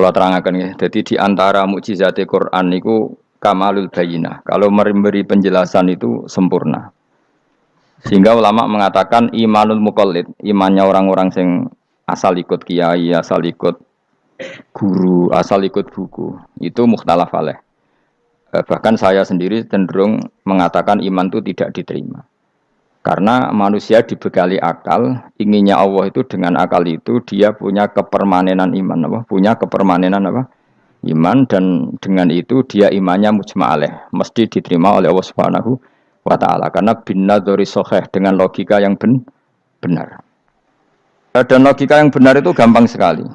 Kalau terangkan ya. Jadi di antara mukjizat Quran niku kamalul bayinah. Kalau memberi penjelasan itu sempurna. Sehingga ulama mengatakan imanul muqallid, imannya orang-orang yang asal ikut kiai, asal ikut guru, asal ikut buku, itu mukhtalaf alaih. Bahkan saya sendiri cenderung mengatakan iman itu tidak diterima. Karena manusia dibekali akal, inginnya Allah itu dengan akal itu dia punya kepermanenan iman, apa? Punya kepermanenan apa? Iman, dan dengan itu dia imannya mujma'aleh, mesti diterima oleh Allah Subhanahu wa ta'ala karena bin nadzari sahih, dengan logika yang benar. Dan logika yang benar itu gampang sekali.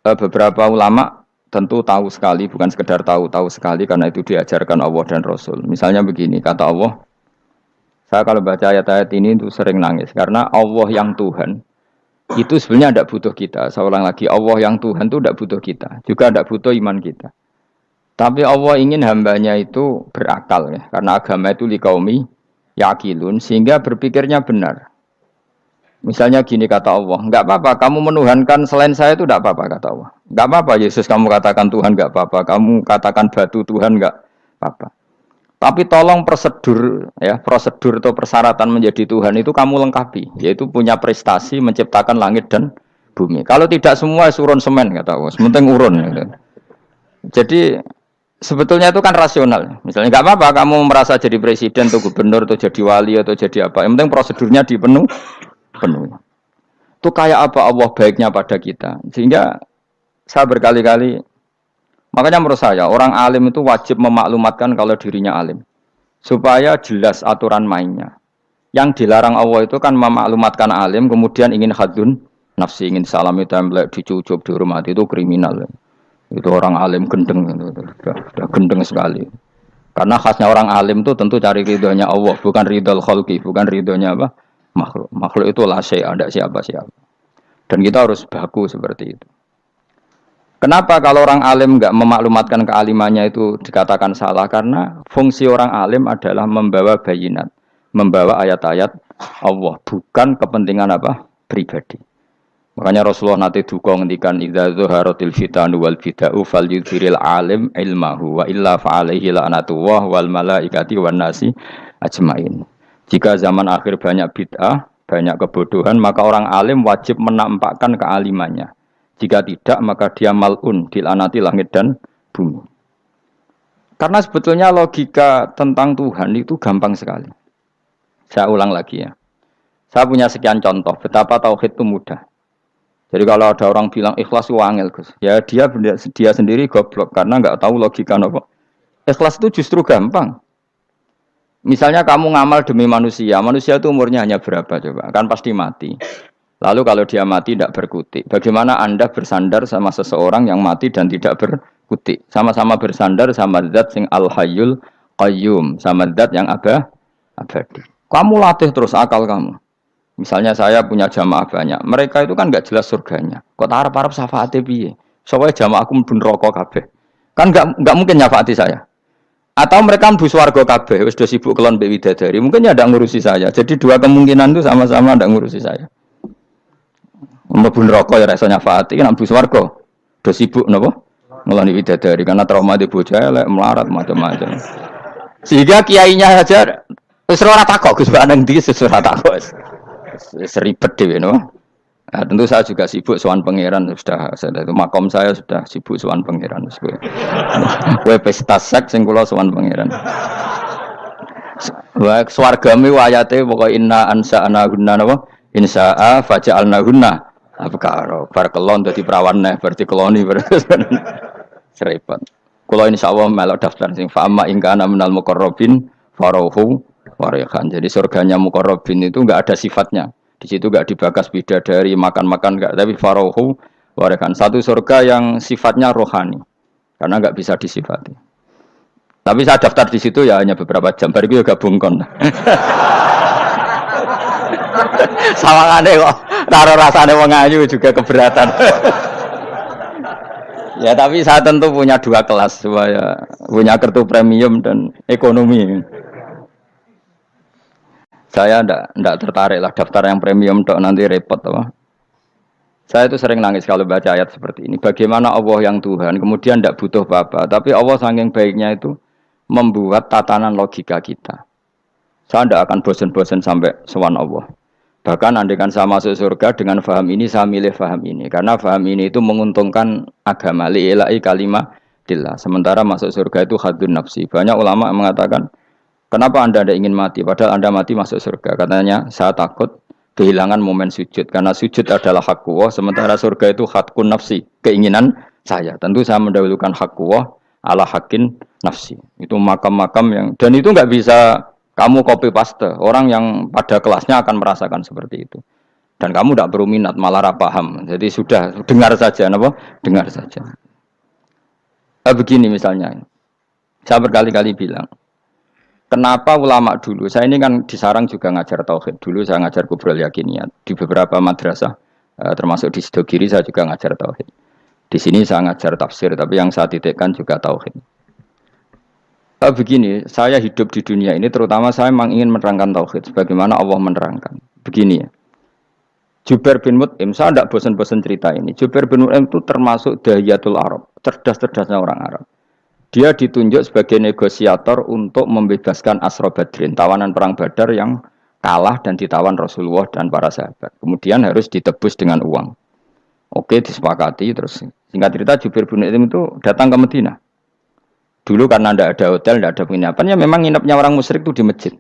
Beberapa ulama tentu tahu sekali, bukan sekedar tahu sekali karena itu diajarkan Allah dan Rasul. Misalnya begini, kata Allah, saya kalau baca ayat-ayat ini itu sering nangis karena Allah yang Tuhan itu sebenarnya tidak butuh kita. Saya ulang lagi, Allah yang Tuhan itu tidak butuh kita, juga tidak butuh iman kita. Tapi Allah ingin hambanya itu berakal ya, karena agama itu liqaumi yaqilun, sehingga berpikirnya benar. Misalnya gini kata Allah, enggak apa-apa kamu menuhankan selain saya itu, enggak apa-apa kata Allah. Enggak apa-apa Yesus kamu katakan Tuhan, enggak apa-apa. Kamu katakan batu Tuhan, enggak apa-apa. Tapi tolong prosedur ya, prosedur atau persyaratan menjadi Tuhan itu kamu lengkapi, yaitu punya prestasi menciptakan langit dan bumi. Kalau tidak semua surun semen kata Allah, sementing urun gitu. Jadi sebetulnya itu kan rasional. Misalnya enggak apa-apa kamu merasa jadi presiden atau gubernur atau jadi wali atau jadi apa. Yang penting prosedurnya dipenuhi. Itu kayak apa Allah baiknya pada kita. Sehingga saya berkali-kali, makanya menurut saya orang alim itu wajib memaklumatkan kalau dirinya alim, supaya jelas aturan mainnya. Yang dilarang Allah itu kan memaklumatkan alim kemudian ingin hadun nafsi, ingin salami template, dicucuk, dihormati, itu kriminal. Itu orang alim gendeng, sudah gendeng sekali. Karena khasnya orang alim itu tentu cari ridhonya Allah, bukan ridhol khalqi, bukan ridhonya apa? Makhluk. Makhluk itu la syai'a, tidak siapa-siapa. Dan kita harus baku seperti itu. Kenapa kalau orang alim enggak memaklumatkan kealimannya itu dikatakan salah? Karena fungsi orang alim adalah membawa bayinat, membawa ayat-ayat Allah, bukan kepentingan apa? Pribadi. Makanya Rasulullah nanti duka ngendikan idza zuharatil fitanu wal bid'u falyudhiril alim ilmahu wa illa fa'alaihi la'natullah wal malaikati wan nasi ajmain. Jika zaman akhir banyak bid'ah, banyak kebodohan, maka orang alim wajib menampakkan kealimannya. Jika tidak, maka dia mal'un, dilaknati langit dan bumi. Karena sebetulnya logika tentang Tuhan itu gampang sekali. Saya ulang lagi ya. Saya punya sekian contoh betapa tauhid itu mudah. Jadi kalau ada orang bilang ikhlas itu angel, Gus. Ya dia sendiri goblok karena nggak tahu logika apa. Ikhlas itu justru gampang. Misalnya kamu ngamal demi manusia, manusia itu umurnya hanya berapa coba? Kan pasti mati. Lalu kalau dia mati tidak berkutik, bagaimana Anda bersandar sama seseorang yang mati dan tidak berkutik? Sama-sama bersandar sama zat sing al-hayyul qayyum, sama zat yang abadi. Kamu latih terus akal kamu. Misalnya saya punya jamaah banyak, mereka itu kan nggak jelas surganya. Kok harap-harap syafaate piye? Soalnya jamaahku mlebu neraka kabeh. Kan nggak mungkin nyafaati saya. Atau mereka mlebu swarga kabeh, wis do sibuk kelon mbek widadari. Mungkin ya ndak ngurusi saya. Jadi dua kemungkinan itu sama-sama ndak ngurusi saya. Mlebu neraka ya ra iso nyafaati, kan mlebu swarga. Do sibuk napa? Ngeloni widadari karena trauma di bocah elek, melarat macam-macam. Sehingga kiainya saja wis ora takok Gus Pak nang ndi wis ora takok. Wis ribet dhewe no. Nah, tentu saya juga sibuk sowan pangeran sudah itu makom saya sudah sibuk sowan pangeran wis kowe. Kowe pesta seks sing kula sowan pangeran. Wa swargame ayate pokoke inna ansa'na gunna napa? Insa'a faja'alna gunna. Apa karo bar kelon dadi perawan neh berarti keloni serepet. Kula insyaallah melok daftar sing fa'ama ingkana minal muqarrabin farauhu warihan. Jadi surganya muqarrabin itu enggak ada sifatnya. Di situ enggak dibakas bidadari, makan-makan enggak, tapi farauhu warihan. Satu surga yang sifatnya rohani. Karena enggak bisa disifati. Tapi saya daftar di situ ya hanya beberapa jam. Baru itu gabung kon. Sawangane kok karo rasane wong ayu juga keberatan. Ya tapi saya tentu punya dua kelas, supaya punya kartu premium dan ekonomi. Saya ndak tertarik lah daftar yang premium dok, nanti repot apa. Saya itu sering nangis kalau baca ayat seperti ini. Bagaimana Allah yang Tuhan, kemudian tidak butuh apa-apa. Tapi Allah saking baiknya itu membuat tatanan logika kita. Saya tidak akan bosan-bosan sampai sowan Allah. Bahkan andaikan saya masuk surga dengan faham ini, saya milih faham ini. Karena faham ini itu menguntungkan agama. Li'ilai kalimatillah. Sementara masuk surga itu hadun nafsi. Banyak ulama mengatakan, kenapa Anda tidak ingin mati? Padahal Anda mati masuk surga. Katanya, saya takut kehilangan momen sujud. Karena sujud adalah hak Allah. Sementara surga itu hakun nafsi. Keinginan saya. Tentu saya mendahulukan hak Allah ala hakin nafsi. Itu makam-makam yang... Dan itu nggak bisa kamu copy paste. Orang yang pada kelasnya akan merasakan seperti itu. Dan kamu tidak perlu minat, malah paham. Jadi sudah, dengar saja. Apa? Dengar saja. Begini misalnya. Saya berkali-kali bilang. Kenapa ulama dulu, saya ini kan di Sarang juga ngajar tauhid. Dulu saya ngajar kubrul yakiniyat di beberapa madrasah, termasuk di Sidogiri saya juga ngajar tauhid. Di sini saya ngajar tafsir, tapi yang saya titikkan juga tauhid. Begini, saya hidup di dunia ini, terutama saya memang ingin menerangkan tauhid, sebagaimana Allah menerangkan. Begini ya, Jubair bin Mut'im, saya tidak bosan-bosan cerita ini. Jubair bin Mut'im itu termasuk dahiyatul Arab, cerdas-cerdasnya orang Arab. Dia ditunjuk sebagai negosiator untuk membebaskan Asra Badrin, tawanan perang Badar yang kalah dan ditawan Rasulullah dan para sahabat. Kemudian harus ditebus dengan uang. Oke, disepakati. Terus singkat cerita Jubair bin Mut'im itu datang ke Madinah. Dulu karena tidak ada hotel, tidak ada penginapan, ya memang nginepnya orang musyrik itu di masjid.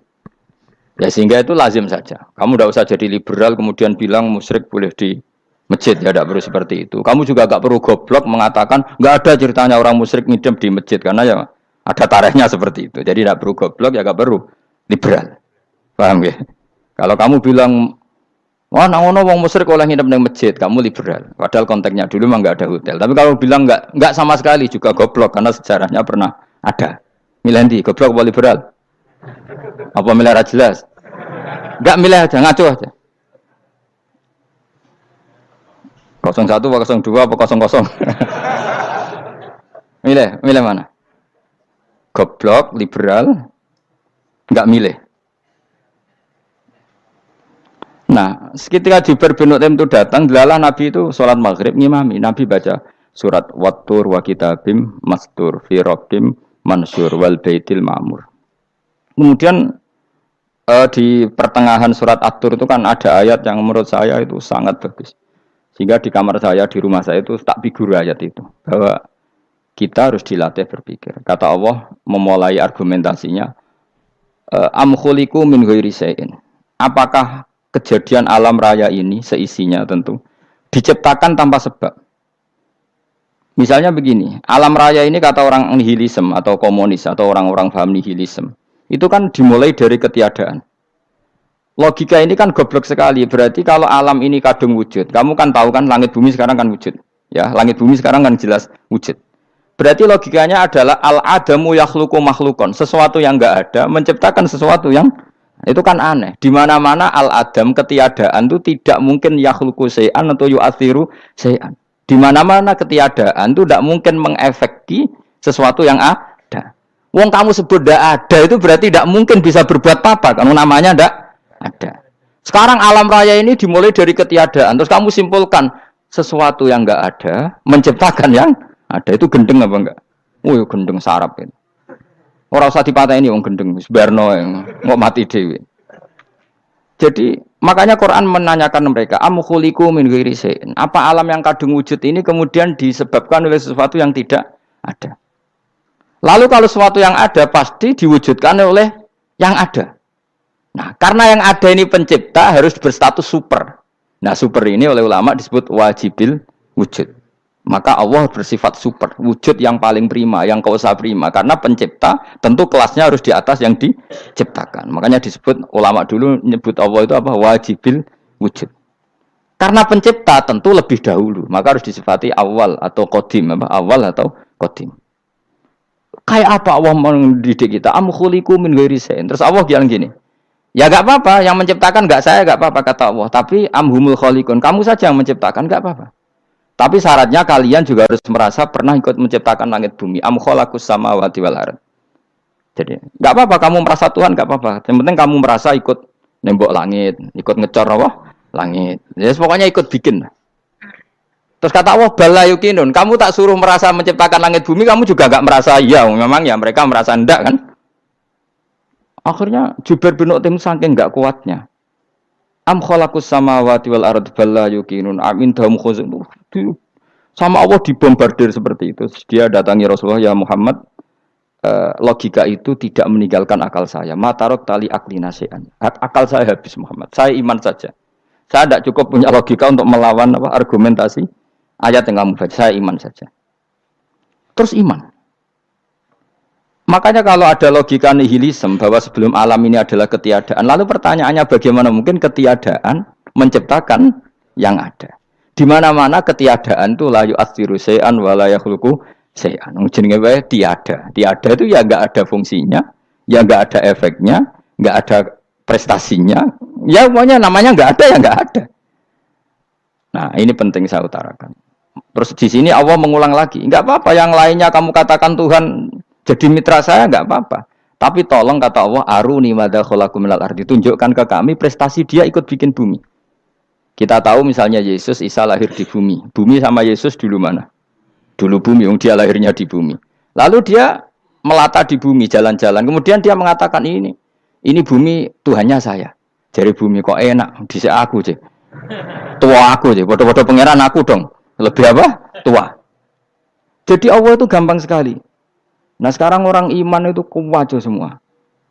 Ya sehingga itu lazim saja. Kamu tidak usah jadi liberal kemudian bilang musyrik boleh di masjid, ya tidak perlu seperti itu. Kamu juga gak perlu goblok mengatakan nggak ada ceritanya orang musyrik ngidam di masjid karena ya ada tarikhnya seperti itu. Jadi tidak perlu goblok, ya gak perlu liberal. Paham ya? Kalau kamu bilang wah, nangono wong musyrik oleh ngidam di masjid, kamu liberal. Padahal konteksnya dulu memang nggak ada hotel. Tapi kalau bilang nggak sama sekali juga goblok karena sejarahnya pernah ada. Milih ndi? Goblok apa liberal? Apa milih ra jelas? Nggak milih aja, ngaco aja. 01 apa 02 apa 00? Milih mana? Goblok, liberal, nggak milih. Nah, ketika Jubair bin Mut'im itu datang, delalah Nabi itu sholat maghrib ngimami. Nabi baca surat Wattur wa kitabim mastur fi rabbim mansur wal baitil ma'mur. Kemudian di pertengahan surat At-Tur itu kan ada ayat yang menurut saya itu sangat bagus. Sehingga di kamar saya, di rumah saya itu tak figur ayat itu. Bahwa kita harus dilatih berpikir. Kata Allah memulai argumentasinya, am khuliqu min ghairi syai'in. Apakah kejadian alam raya ini seisinya tentu diciptakan tanpa sebab. Misalnya begini, alam raya ini kata orang nihilisme atau komunis atau orang-orang paham nihilisme, itu kan dimulai dari ketiadaan. Logika ini kan goblok sekali. Berarti kalau alam ini kadung wujud, kamu kan tahu kan langit bumi sekarang kan wujud. Ya, langit bumi sekarang kan jelas wujud. Berarti logikanya adalah al-adamu yakhluqu makhlukon, sesuatu yang enggak ada menciptakan sesuatu yang itu kan aneh. Di mana-mana al-adam ketiadaan itu tidak mungkin yakhluqu syai'an atau yu'athiru syai'an. Di mana-mana ketiadaan itu tidak mungkin mengefeki sesuatu yang ada. Wong kamu sebut tidak ada itu berarti tidak mungkin bisa berbuat apa-apa karena namanya tidak ada. Sekarang alam raya ini dimulai dari ketiadaan. Terus kamu simpulkan sesuatu yang enggak ada menciptakan yang ada. Itu gendeng apa enggak? Oh, gendeng sarap itu. Ora usah dipateni wong gendeng wis barno kok mati dhewe. Jadi makanya Quran menanyakan mereka, am khuliqu min ghairi syai'in. Apa alam yang kadung wujud ini kemudian disebabkan oleh sesuatu yang tidak ada? Lalu kalau sesuatu yang ada pasti diwujudkan oleh yang ada. Nah, karena yang ada ini pencipta harus berstatus super. Nah, super ini oleh ulama disebut wajibil wujud. Maka Allah bersifat super, wujud yang paling prima, yang kausa prima. Karena pencipta tentu kelasnya harus di atas yang diciptakan. Makanya disebut ulama dulu nyebut Allah itu apa? Wajibil wujud. Karena pencipta tentu lebih dahulu, maka harus disifati awal atau qadim, apa? Awal atau qadim. Kayak apa Allah mendidik kita? Am khuliqu min ghairi syai'in. Terus Allah bilang gini, ya gak apa-apa, yang menciptakan gak saya, gak apa-apa kata Allah. Tapi amhumul khaliqun, kamu saja yang menciptakan, gak apa-apa. Tapi syaratnya kalian juga harus merasa pernah ikut menciptakan langit bumi. Am khalaqus samawati wal ardh. Jadi, enggak apa-apa kamu merasa Tuhan, enggak apa-apa. Yang penting kamu merasa ikut nembok langit, ikut ngecor apa? Langit. Ya pokoknya ikut bikin. Terus kata Allah, bala yukinun, kamu tak suruh merasa menciptakan langit bumi, kamu juga enggak merasa, iya, memang ya mereka merasa enggak kan. Akhirnya Jubair bin Mut'im saking enggak kuatnya. Am khalaqus samawati wal ardi bala yukinun, amin dahum khuzun. Sama Allah dibombardir seperti itu. Dia datangi Rasulullah, ya Muhammad, logika itu tidak meninggalkan akal saya. Matarok tali akli nasian. Akal saya habis Muhammad. Saya iman saja. Saya tidak cukup punya logika untuk melawan argumentasi ayat yang kamu baca. Saya iman saja. Terus iman. Makanya kalau ada logika nihilisme bahwa sebelum alam ini adalah ketiadaan, lalu pertanyaannya bagaimana mungkin ketiadaan menciptakan yang ada? Di mana-mana ketiadaan itu la yu'atsiru syai'an wa la yakhluqu syai'an. Jenenge wae tiada. Tiada itu ya enggak ada fungsinya, ya enggak ada efeknya, enggak ada prestasinya. Ya pokoknya namanya enggak ada ya enggak ada. Nah, ini penting saya utarakan. Terus di sini Allah mengulang lagi, enggak apa-apa yang lainnya kamu katakan Tuhan jadi mitra saya enggak apa-apa. Tapi tolong kata Allah, aruni madza khalaqu minal ardi, tunjukkan ke kami prestasi dia ikut bikin bumi. Kita tahu misalnya Yesus, Isa lahir di bumi. Bumi sama Yesus dulu mana? Dulu bumi, dia lahirnya di bumi. Lalu dia melata di bumi, jalan-jalan. Kemudian dia mengatakan ini bumi Tuhannya saya. Jadi bumi kok enak, dhisik aku sih. Tua aku sih, bodoh-bodoh pangeran aku dong. Lebih apa? Tua. Jadi Allah itu gampang sekali. Nah sekarang orang iman itu kuwajo semua.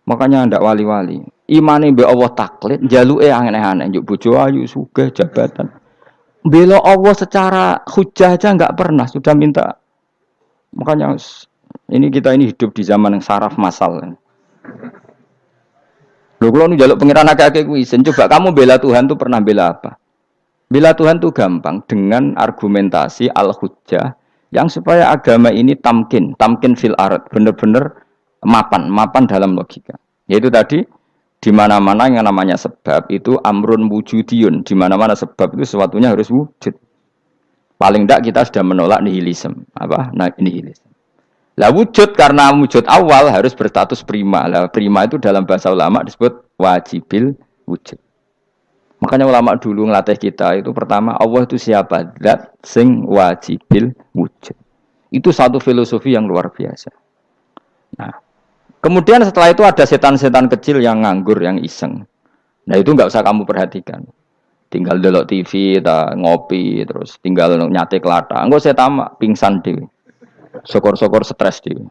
Makanya ndak wali-wali. Imane mbek Allah taklid, njaluke aneh-aneh, njuk bojo ayu, sugih, jabatan. Bela Allah secara hujah aja enggak pernah, sudah minta. Makanya kita ini hidup di zaman yang saraf massal. Lho kula nu njaluk pangeran akeh-akeh kuwi, coba kamu bela Tuhan tuh pernah bela apa? Bela Tuhan tuh gampang dengan argumentasi al-hujjah yang supaya agama ini tamkin fil ard, benar-benar mapan dalam logika. Yaitu tadi di mana-mana yang namanya sebab itu amrun wujudiyun, di mana-mana sebab itu sesuatunya harus wujud. Paling tidak kita sudah menolak nihilisme. Apa? Nah, nihilisme. Lah wujud karena wujud awal harus berstatus prima. Lah prima itu dalam bahasa ulama disebut wajibil wujud. Makanya ulama dulu ngelatih kita itu pertama Allah itu siapa? Zat sing wajibil wujud. Itu satu filosofi yang luar biasa. Nah, kemudian setelah itu ada setan-setan kecil yang nganggur, yang iseng. Nah itu nggak usah kamu perhatikan. Tinggal delok TV, ngopi, terus tinggal nyate kelata. Enggak saya tamak, pingsan dewi. Syukur-syukur stres dewi.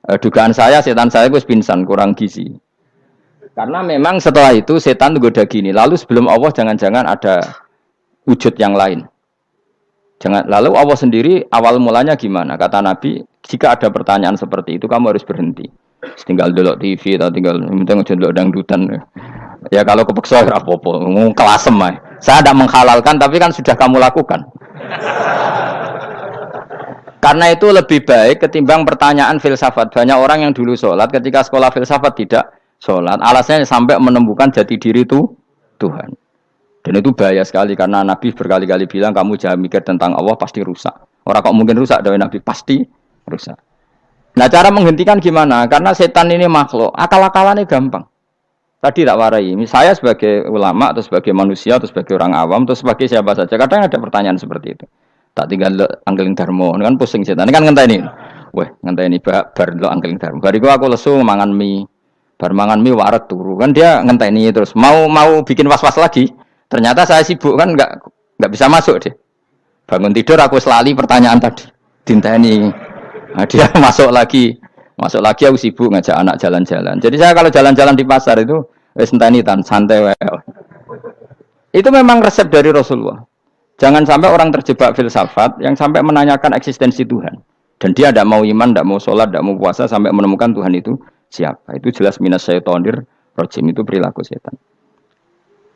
Dugaan saya, setan saya gue pingsan, kurang gizi. Karena memang setelah itu setan goda gini. Lalu sebelum Allah jangan-jangan ada wujud yang lain. Lalu Allah sendiri awal mulanya gimana? Kata Nabi, jika ada pertanyaan seperti itu kamu harus berhenti. Tinggal delok TV atau tinggal penting aja delok dangdutan. Ya kalau kepeksa ora apa-apa, kelasem ae. Saya tidak menghalalkan tapi kan sudah kamu lakukan. Karena itu lebih baik ketimbang pertanyaan filsafat. Banyak orang yang dulu sholat ketika sekolah filsafat tidak sholat. Alasannya sampai menemukan jati diri itu Tuhan. Dan itu bahaya sekali karena Nabi berkali-kali bilang kamu jangan mikir tentang Allah pasti rusak. Orang kok mungkin rusak dari Nabi pasti rusak. Nah cara menghentikan gimana? Karena setan ini makhluk, akal-akalannya gampang. Tadi tak warai, saya sebagai ulama atau sebagai manusia atau sebagai orang awam atau sebagai siapa saja, kadang ada pertanyaan seperti itu. Tak tinggal anggeling dharma, kan pusing setan. Ini kan ngenteni. Weh, ngenteni bar lo anggeling dharma. Bariku aku lesu mangan mie. Bar mangan mie waret turu. Kan dia ngenteni terus mau bikin was-was lagi. Ternyata saya sibuk kan enggak bisa masuk deh. Bangun tidur aku selali pertanyaan tadi. Dinteni. Nah, dia masuk lagi aku sibuk ngajak anak jalan-jalan. Jadi saya kalau jalan-jalan di pasar itu wis enteni tan santai wae. Itu memang resep dari Rasulullah. Jangan sampai orang terjebak filsafat yang sampai menanyakan eksistensi Tuhan. Dan dia tidak mau iman, tidak mau sholat, tidak mau puasa sampai menemukan Tuhan itu siapa. Itu jelas minas syaitonir rajim, itu perilaku setan.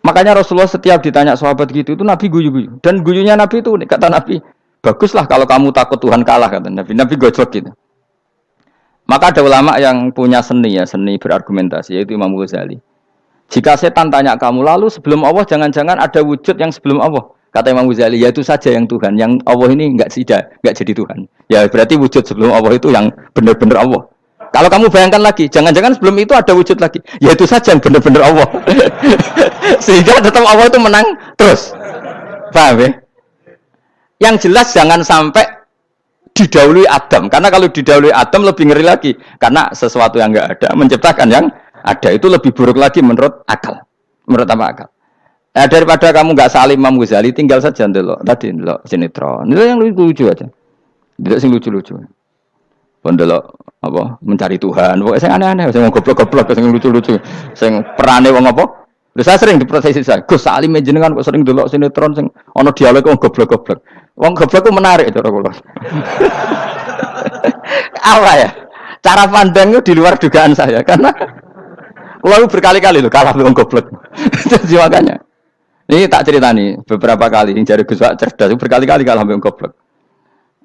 Makanya Rasulullah setiap ditanya sahabat gitu itu Nabi guyu-guyu. Dan guyunya Nabi itu kata Nabi, baguslah kalau kamu takut Tuhan kalah kata Nabi. Nabi gojok gitu. Maka ada ulama yang punya seni berargumentasi yaitu Imam Ghazali. Jika setan tanya kamu lalu sebelum Allah jangan-jangan ada wujud yang sebelum Allah. Kata Imam Ghazali, ya itu saja yang Tuhan. Yang Allah ini enggak jadi Tuhan. Ya berarti wujud sebelum Allah itu yang benar-benar Allah. Kalau kamu bayangkan lagi, jangan-jangan sebelum itu ada wujud lagi. Ya itu saja yang benar-benar Allah. Sehingga tetap Allah itu menang terus. Paham ya? Yang jelas jangan sampai didahului Adam, karena kalau didahului Adam lebih ngeri lagi, karena sesuatu yang enggak ada menciptakan yang ada itu lebih buruk lagi menurut akal. Menurut apa akal? Nah, daripada kamu nggak salim Imam Ghazali, tinggal saja ndelok tadi ndelok sinetron. Itu yang lucu aja. Ndelok sing lucu-lucu. Ndelok apa? Mencari Tuhan. Pokoknya sing aneh-aneh, sing goblok-goblok, sing lucu-lucu, sing perane wong apa? Lha saya sering diproses saya. Gus Salim jenengan kok sering ndelok sinetron sing ana dialog wong goblok-goblok. Wong goblok ku menarik cara kula. Apa ya? Cara pandang itu di luar dugaan saya karena kula berkali-kali lho kalah wong goblok. Jadi makanya ini tak cerita nih beberapa kali yang jari Gus Wak cerdas berkali-kali kalah sampai goblok.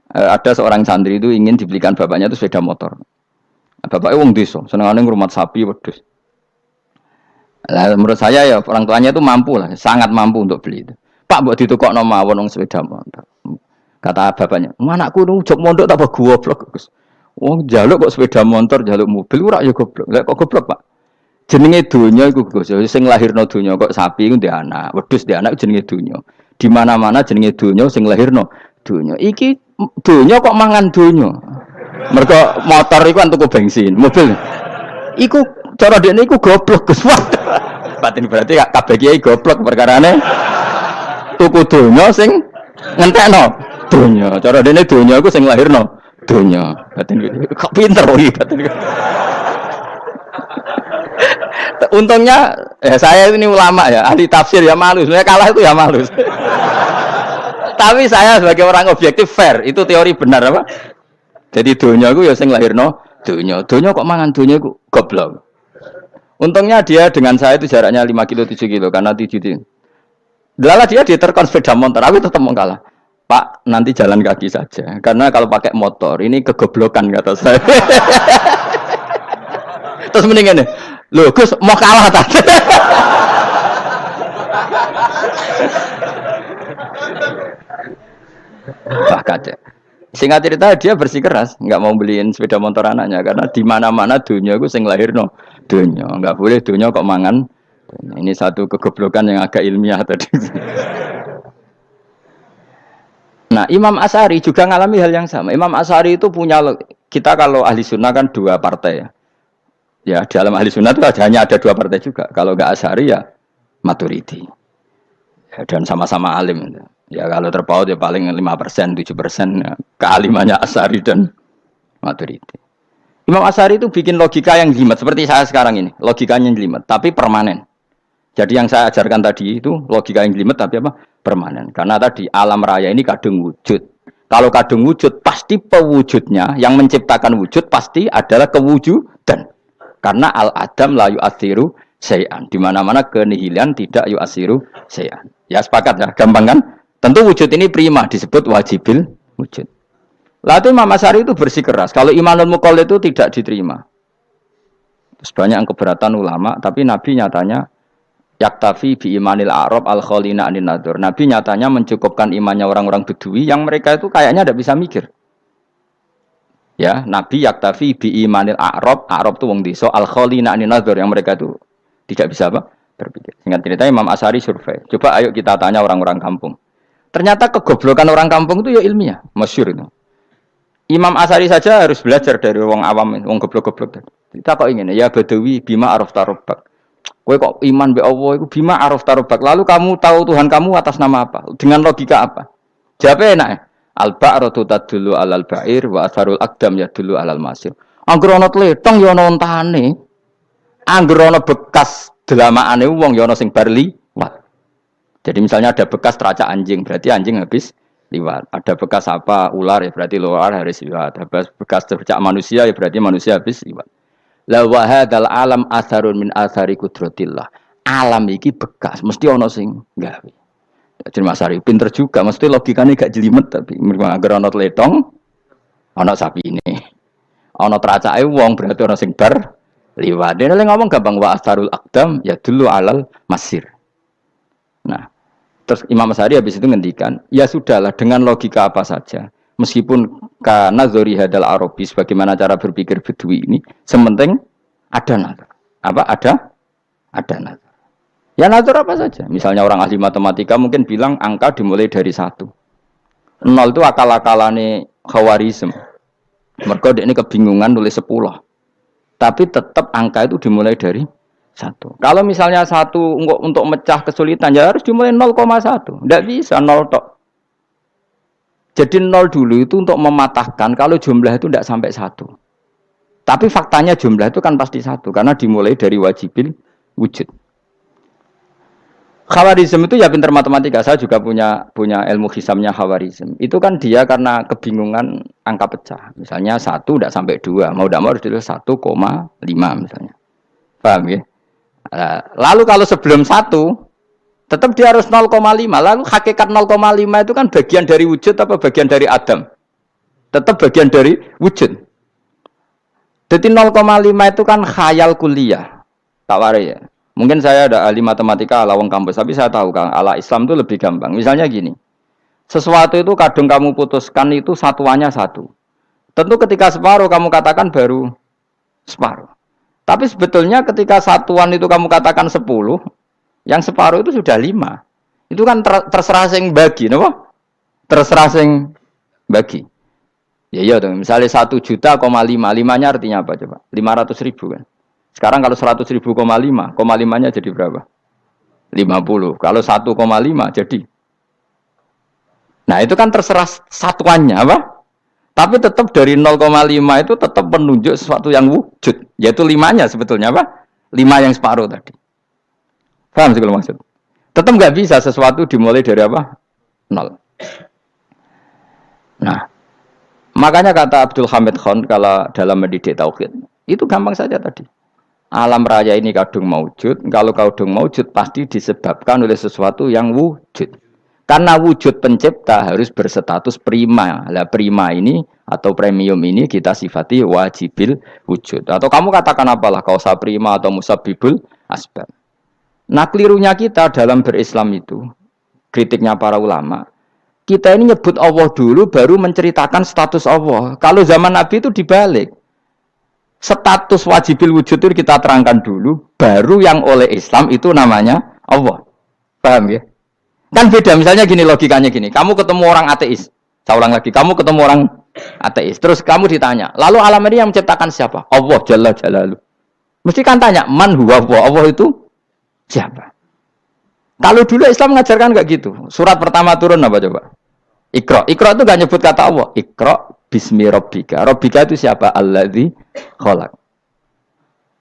Ada seorang santri itu ingin dibelikan bapaknya itu sepeda motor. Bapaknya wong desa, senengane ngrumat sapi wedhus. Lah menurut saya ya orang tuanya itu mampu lah, sangat mampu untuk beli itu. Pak mbok ditukokno mawon wong sepeda motor. Kata bapaknya, "Anakku nu jog mondok tak goblok, Gus. Wong njaluk kok sepeda motor, njaluk mobil ora ya goblok. Lah kok goblok, Pak? Jenenge donya iku Gus, sing lahirno donya kok sapi iku ndek anak, wedhus ndek anak jenenge donya. Di mana-mana jenenge donya sing lahirno donya. Iki donya kok mangan donya. Mergo motor iku kan tuku bensin, mobil. Iku cara dekne iku goblok Gus. Batin berarti kabeh kiai goblok perkarane tuku donya sing ngentekno donya. Cara dekne donya iku sing lahirno donya. Batin kok pinter iki batin. Untungnya saya ini ulama ya, ahli tafsir ya malu. Sebenarnya kalah itu ya malu. Tapi saya sebagai orang objektif fair, itu teori benar apa? Jadi donya itu ya sing lahirno donya. Donya kok mangan donya itu goblok. Untungnya dia dengan saya itu jaraknya 5 kilo 7 kilo karena 7 kilo. Lala dia diterkon sepeda motor, tapi tetap mau kalah. Pak, nanti jalan kaki saja. Karena kalau pakai motor ini kegoblokan kata saya. Terus mendingan nih. Loh Gus mau kalah tadi. Wah kacau. Singkat cerita dia bersikeras nggak mau beliin sepeda motor anaknya karena di mana-mana dunia gue sing lahirno dunia nggak boleh dunia kok mangan. Ini satu kegoblokan yang agak ilmiah tadi. Nah Imam Asy'ari juga ngalami hal yang sama. Imam Asy'ari itu punya kita kalau ahli sunnah kan 2 partai ya. Ya, dalam ahli sunnah itu hanya ada 2 partai juga. Kalau enggak Asy'ari ya Maturidi. Ya, dan sama-sama alim. Ya kalau terpaut ya paling 5%, 7% ya, kealimannya Asy'ari dan Maturidi. Imam Asy'ari itu bikin logika yang jelimet seperti saya sekarang ini. Logikanya jelimet, tapi permanen. Jadi yang saya ajarkan tadi itu logika yang jelimet tapi apa? Permanen. Karena tadi alam raya ini kadung wujud. Kalau kadung wujud pasti pewujudnya yang menciptakan wujud pasti adalah kewujudan. Karena al-adam la yu'athiru syai'an. Di mana-mana kenihilan tidak yu'athiru syai'an. Ya sepakat ya, gampang kan? Tentu wujud ini prima disebut wajibil wujud. Lalu Imam Asy'ari itu bersikeras. Kalau imanul muqallid itu tidak diterima. Terus banyak yang keberatan ulama, tapi Nabi nyatanya yaktafi bi imanil a'rab al-khalina anin nadur. Nabi nyatanya mencukupkan imannya orang-orang Bedui yang mereka itu kayaknya tidak bisa mikir. Ya, Nabi yaktafi bi imanil a'rab itu wong desa al-khalina anin nadur yang mereka itu tidak bisa apa? Berpikir. Singkat cerita Imam Asy'ari survei. Coba ayo kita tanya orang-orang kampung. Ternyata kegoblokan orang kampung itu ya ilmiah, masyhur itu. Imam Asy'ari saja harus belajar dari wong awam, wong goblok-goblok. Kita kok ingin ya Badawi bima arafta rabbak. Kowe kok iman be Allah iku bima arafta rabbak. Lalu kamu tahu Tuhan kamu atas nama apa? Dengan logika apa? Jawabnya enak. Al-ba'ratu tadullu 'alal ba'ir wa atharul aqdam yadullu 'alal masir. Angger ana tletong ya ana ontane. Angger ana bekas delamakane wong ya ana sing bar liwat. Jadi misalnya ada bekas teracak anjing, berarti anjing habis liwat. Ada bekas apa ular ya berarti ular harus liwat. Ada bekas teracak manusia ya berarti manusia habis liwat. La wa hadzal alam atharun min athari qudratillah. Alam iki bekas, mesti ana sing gawe. Jadi Mas Ari pinter juga, mesti logikanya gak jelimet tapi agar ana tletong ana sapi ini. Ana teracake wong berarti ana sing bar liwat. Dene ngomong gampang wa atharul aqdam ya dulu alal masir. Nah, terus Imam Asy'ari habis itu ngendikan, ya sudahlah dengan logika apa saja. Meskipun karena zori hadal Arabi sebagaimana cara berpikir Bedui ini, sementing ada nazar. Apa ada? Ada nazar. Ya nazar apa saja. Misalnya orang ahli matematika mungkin bilang angka dimulai dari 1. Nol itu akal-akalane Khawarizm. Mergo ini kebingungan nulis 10. Tapi tetap angka itu dimulai dari 1. Kalau misalnya 1 untuk mecah kesulitan ya harus dimulai 0,1. Tidak bisa 0 tok. Jadi 0 dulu itu untuk mematahkan kalau jumlah itu tidak sampai 1. Tapi faktanya jumlah itu kan pasti 1 karena dimulai dari wajibil wujud. Khawarizm itu ya pintar matematika. Saya juga punya ilmu hisabnya Khawarizm. Itu kan dia karena kebingungan angka pecah. Misalnya 1 tidak sampai 2. Mau tidak mau harus ditulis 1,5 misalnya. Paham ya? Lalu kalau sebelum 1, tetap dia harus 0,5. Lalu hakikat 0,5 itu kan bagian dari wujud apa bagian dari Adam? Tetap bagian dari wujud. Jadi 0,5 itu kan khayal kuliah. Tak warai ya. Mungkin saya ada ahli matematika ala wong kampus, tapi saya tahu Kang, ala Islam itu lebih gampang. Misalnya gini, sesuatu itu kadang kamu putuskan itu satuannya 1. Tentu ketika separuh kamu katakan baru separuh. Tapi sebetulnya ketika satuan itu kamu katakan 10, yang separuh itu sudah 5. Itu kan terserah sing bagi, no? Terserah sing bagi. Ya iya dong, misalnya 1 juta, 5-nya artinya apa coba? 500.000 kan. Sekarang kalau 100.000, 5-nya jadi berapa? 50. Kalau 1,5 jadi. Nah itu kan terserah satuannya apa? Tapi tetap dari 0,5 itu tetap menunjuk sesuatu yang wujud. Yaitu 5-nya sebetulnya apa? 5 yang separuh tadi. Paham sih kalau maksud? Tetap nggak bisa sesuatu dimulai dari apa? 0. Nah, makanya kata Abdul Hamid Khan kalau dalam mendidik tauhid, itu gampang saja tadi. Alam raya ini kadung maujud, kalau kadung maujud pasti disebabkan oleh sesuatu yang wujud. Karena wujud pencipta harus berstatus prima. Lah prima ini atau premium ini kita sifati wajibil wujud. Atau kamu katakan apalah kausa prima atau musabibul asbab. Nah kelirunya kita dalam berislam itu, kritiknya para ulama, kita ini nyebut Allah dulu baru menceritakan status Allah. Kalau zaman Nabi itu dibalik. Status wajibil wujud itu kita terangkan dulu, baru yang oleh Islam itu namanya Allah. Paham ya? Kan beda, misalnya gini logikanya gini, kamu ketemu orang ateis, saya ulang lagi, kamu ketemu orang ateis, terus kamu ditanya, lalu alam ini yang menciptakan siapa? Allah Jalla Jalaluh. Mesti kan tanya, man huwa Allah, Allah itu siapa? Kalau dulu Islam mengajarkan enggak gitu, surat pertama turun apa coba? Iqra, Iqra itu enggak nyebut kata Allah, Iqra bismi rabbika. Rabbika itu siapa? Alladzi khalaq.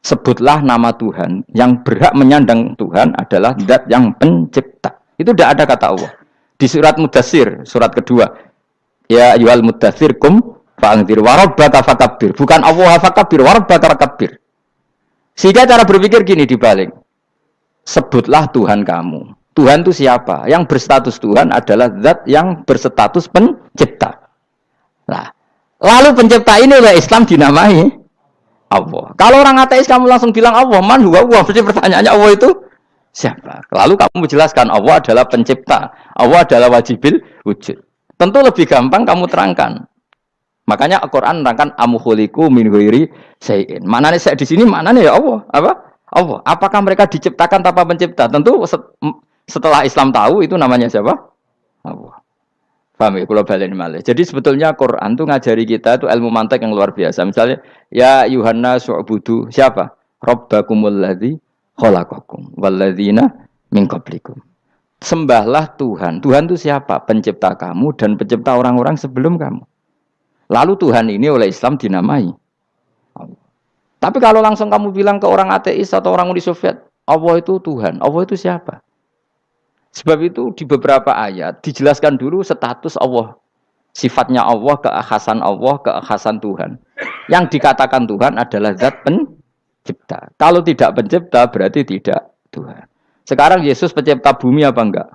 Sebutlah nama Tuhan. Yang berhak menyandang Tuhan adalah zat yang pencipta. Itu tidak ada kata Allah. Di surat Mudatsir, surat kedua. Ya ayyuhal mudatsir kum fa'anzir wa rabbaka fakabbir. Bukan Allah fakabbir, wa rabbaka fakabbir. Sehingga cara berpikir gini dibalik. Sebutlah Tuhan kamu. Tuhan itu siapa? Yang berstatus Tuhan adalah zat yang berstatus pencipta. Nah, lalu pencipta ini oleh Islam dinamai Allah. Kalau orang ateis kamu langsung bilang Allah, man huwa Allah. Berarti pertanyaannya Allah itu siapa? Lalu kamu menjelaskan Allah adalah pencipta. Allah adalah wajibil wujud. Tentu lebih gampang kamu terangkan. Makanya Al-Qur'an menerangkan amkhuliqu min ghairi syai'in. Maknanya saya di sini maknanya ya Allah. Apa? Allah. Apakah mereka diciptakan tanpa pencipta? Tentu setelah Islam tahu itu namanya siapa? Allah. Paham ya, kalau balik malih. Jadi sebetulnya Quran itu ngajari kita itu ilmu mantek yang luar biasa. Misalnya, ya Yuhanna su'budu siapa? Rabbakumul ladzi khalaqakum walladzina min qablikum. Sembahlah Tuhan. Tuhan itu siapa? Pencipta kamu dan pencipta orang-orang sebelum kamu. Lalu Tuhan ini oleh Islam dinamai Allah. Tapi kalau langsung kamu bilang ke orang ateis atau orang Uni Soviet, Allah itu Tuhan. Allah itu siapa? Sebab itu di beberapa ayat dijelaskan dulu status Allah. Sifatnya Allah, keekhasan Tuhan. Yang dikatakan Tuhan adalah zat pencipta. Kalau tidak pencipta berarti tidak Tuhan. Sekarang Yesus pencipta bumi apa enggak?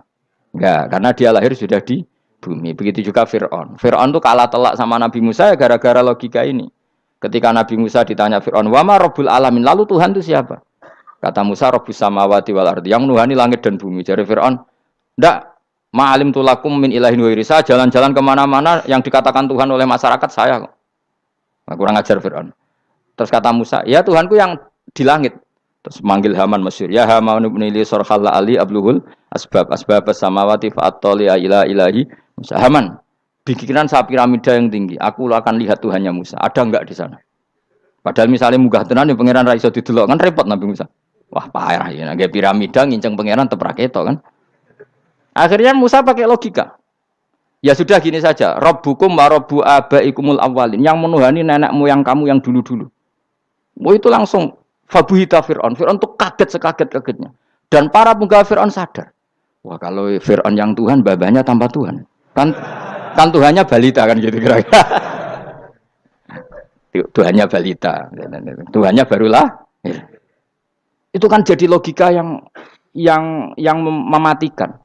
Enggak, karena dia lahir sudah di bumi. Begitu juga Fir'aun. Fir'aun itu kalah telak sama Nabi Musa ya gara-gara logika ini. Ketika Nabi Musa ditanya Fir'aun, "Wama Rabbul Alamin?" Lalu Tuhan itu siapa? Kata Musa, Rabbus samawati wal ardi, yang menuhani langit dan bumi. Jadi Fir'aun, ndak, ma'alim tulakum min ilahin wairi. Saya jalan-jalan kemana-mana yang dikatakan Tuhan oleh masyarakat saya. Nah, kurang ajar Fir'aun. Terus kata Musa, ya Tuhanku yang di langit. Terus manggil Haman Mesir. Ya Haman ibnili sorkhalla ali abluhul asbab samawati fa'attoli ila ilahi Musa. Haman, bikinan saya piramida yang tinggi. Aku akan lihat Tuhannya Musa. Ada enggak di sana? Padahal misalnya munggah tenan nih pangeran ra iso didelok kan repot Nabi Musa. Wah parah ya, nggak piramida nginceng pangeran teprak itu kan. Akhirnya Musa pakai logika. Ya sudah gini saja, Rabbukum wa Rabbu abaikumul awwalin, yang menuhani nenek moyang kamu yang dulu-dulu. Oh itu langsung fabuhita Fir'aun. Fir'aun tuh kaget sekaget-kagetnya. Dan para penggawa Fir'aun sadar. Wah kalau Fir'aun yang Tuhan, babanya tanpa Tuhan. Kan Tuhannya balita kan gitu kira-kira. Tuhannya balita. Tuhannya barulah. Itu kan jadi logika yang mematikan.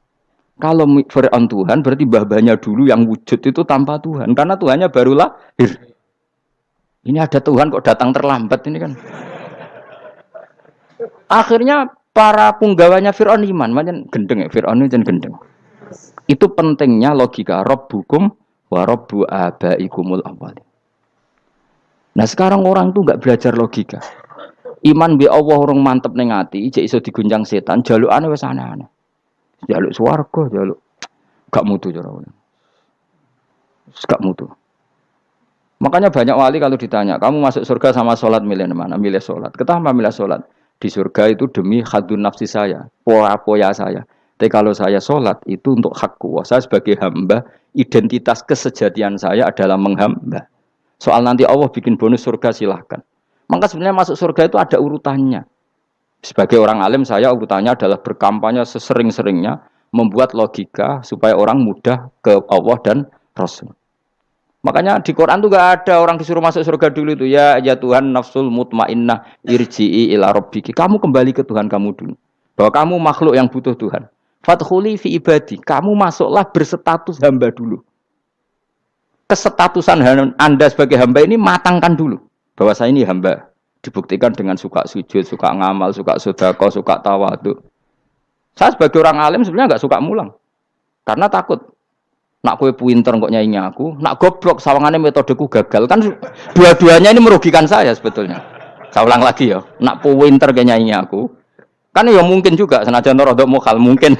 Kalau Fir'aun Tuhan, berarti babanya dulu yang wujud itu tanpa Tuhan. Karena Tuhannya baru lahir. Ini ada Tuhan kok datang terlambat ini kan. Akhirnya para penggawanya Fir'aun iman. Macam gendeng ya, Fir'aun itu gendeng. Itu pentingnya logika. Rabbukum wa Rabbu abaikumul awwalin. Nah sekarang orang itu nggak belajar logika. Iman bi Allah orang mantep ning ati, jek iso diguncang setan, jalukane wis aneh-aneh. Jaluk swarga, jaluk gak mutu cara. Gak mutu. Makanya banyak wali kalau ditanya, kamu masuk surga sama sholat milih mana? Milih sholat. Kenapa milih sholat? Di surga itu demi khadun nafsi saya, poya-poya saya. Tapi kalau saya sholat itu untuk hakku. Saya sebagai hamba, identitas kesejatian saya adalah menghamba. Soal nanti Allah bikin bonus surga silahkan. Maka sebenarnya masuk surga itu ada urutannya. Sebagai orang alim saya urutannya adalah berkampanye sesering-seringnya membuat logika supaya orang mudah ke Allah dan Rasul. Makanya di Quran tuh gak ada orang disuruh masuk surga dulu itu ya Tuhan nafsul mutmainnah irji'i ila rabbiki. Kamu kembali ke Tuhan kamu dulu. Bahwa kamu makhluk yang butuh Tuhan. Fadkhuli fi ibadi. Kamu masuklah berstatus hamba dulu. Kesetatusan Anda sebagai hamba ini matangkan dulu. Bahwa saya ini hamba. Dibuktikan dengan suka sujud, suka ngamal, suka sedekah, suka tawadhu. Saya sebagai orang alim sebenarnya enggak suka mulang. Karena takut. Nak kue pinter kok nyanyi aku, nak goblok sawangannya metodeku gagal. Kan dua-duanya ini merugikan saya sebetulnya. Saya ulang lagi ya. Nak pinter kayak nyanyi aku. Kan ya mungkin juga senajan rodok mokal mungkin.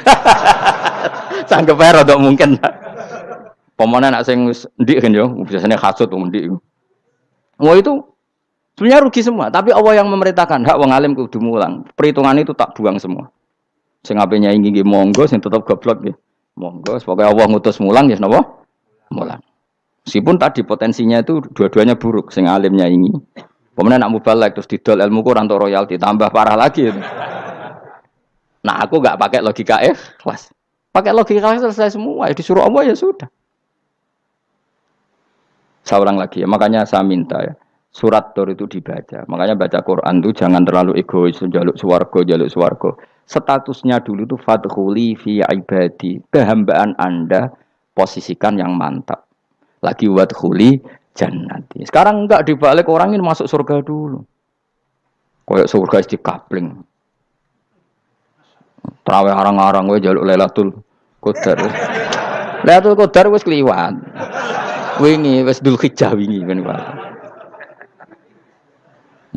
Sanggep ae rodok mungkin. Pemane nak sing ndik kan yo, biasanya hasud wong ndik. Mau itu sebenarnya rugi semua, tapi Allah yang memerintahkan hak wong alim kudu mulang. Perhitungan itu tak buang semua. Sing ape nyanyi nggih monggo, sing tetep goblok nggih. Monggo, pokoknya Allah ngutus mulang ya napa? Mulang. Meskipun tadi potensinya itu dua-duanya buruk, sing alimnya ini. Pemenang nak mubalek terus didol ilmu ku rantok royalti tambah parah lagi. Itu. Nah, aku enggak pakai logika ikhlas. Pakai logika selesai semua, ya disuruh Allah ya sudah. Saya ulang lagi ya, makanya saya minta ya. Surat Tur itu dibaca. Makanya baca Quran itu jangan terlalu egois, jaluk swarga. Statusnya dulu itu fadkhuli fi ibadi. Kehambaan Anda posisikan yang mantap. Lagi wadkhuli jannati. Sekarang enggak dibalik orang ini masuk surga dulu. Kayak surga di kapling. Terawih arang-arang we jaluk Lailatul Qadar. Lailatul Qadar wis kliwat. Wingi wis Dzulhijjah wingi kan Pak.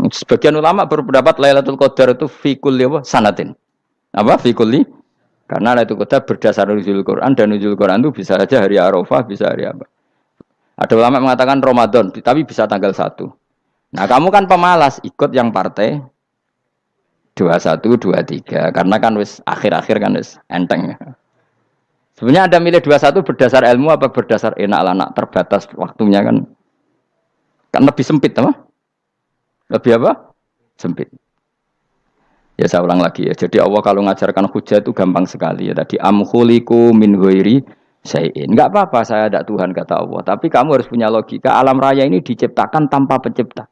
Sebagian ulama berpendapat Lailatul Qadar itu fi kulli sanatin. Apa fi kulli? Karena Lailatul Qadar berdasar nuzul Quran dan nuzul Quran itu bisa saja hari Arafah, bisa hari apa. Ada ulama mengatakan Ramadan, tapi bisa tanggal 1. Nah, kamu kan pemalas ikut yang partai 21, 23 karena kan wis akhir-akhir kan wis enteng. Sebenarnya Anda milih 21 berdasar ilmu apa berdasar enak lah nak terbatas waktunya kan. Kan lebih sempit apa? Lebih apa? Sempit. Ya saya ulang lagi ya. Jadi Allah kalau ngajarkan hujah itu gampang sekali ya. Tadi amkhuliku min ghairi syai'in. Enggak apa-apa saya ada Tuhan kata Allah. Tapi kamu harus punya logika. Alam raya ini diciptakan tanpa pencipta.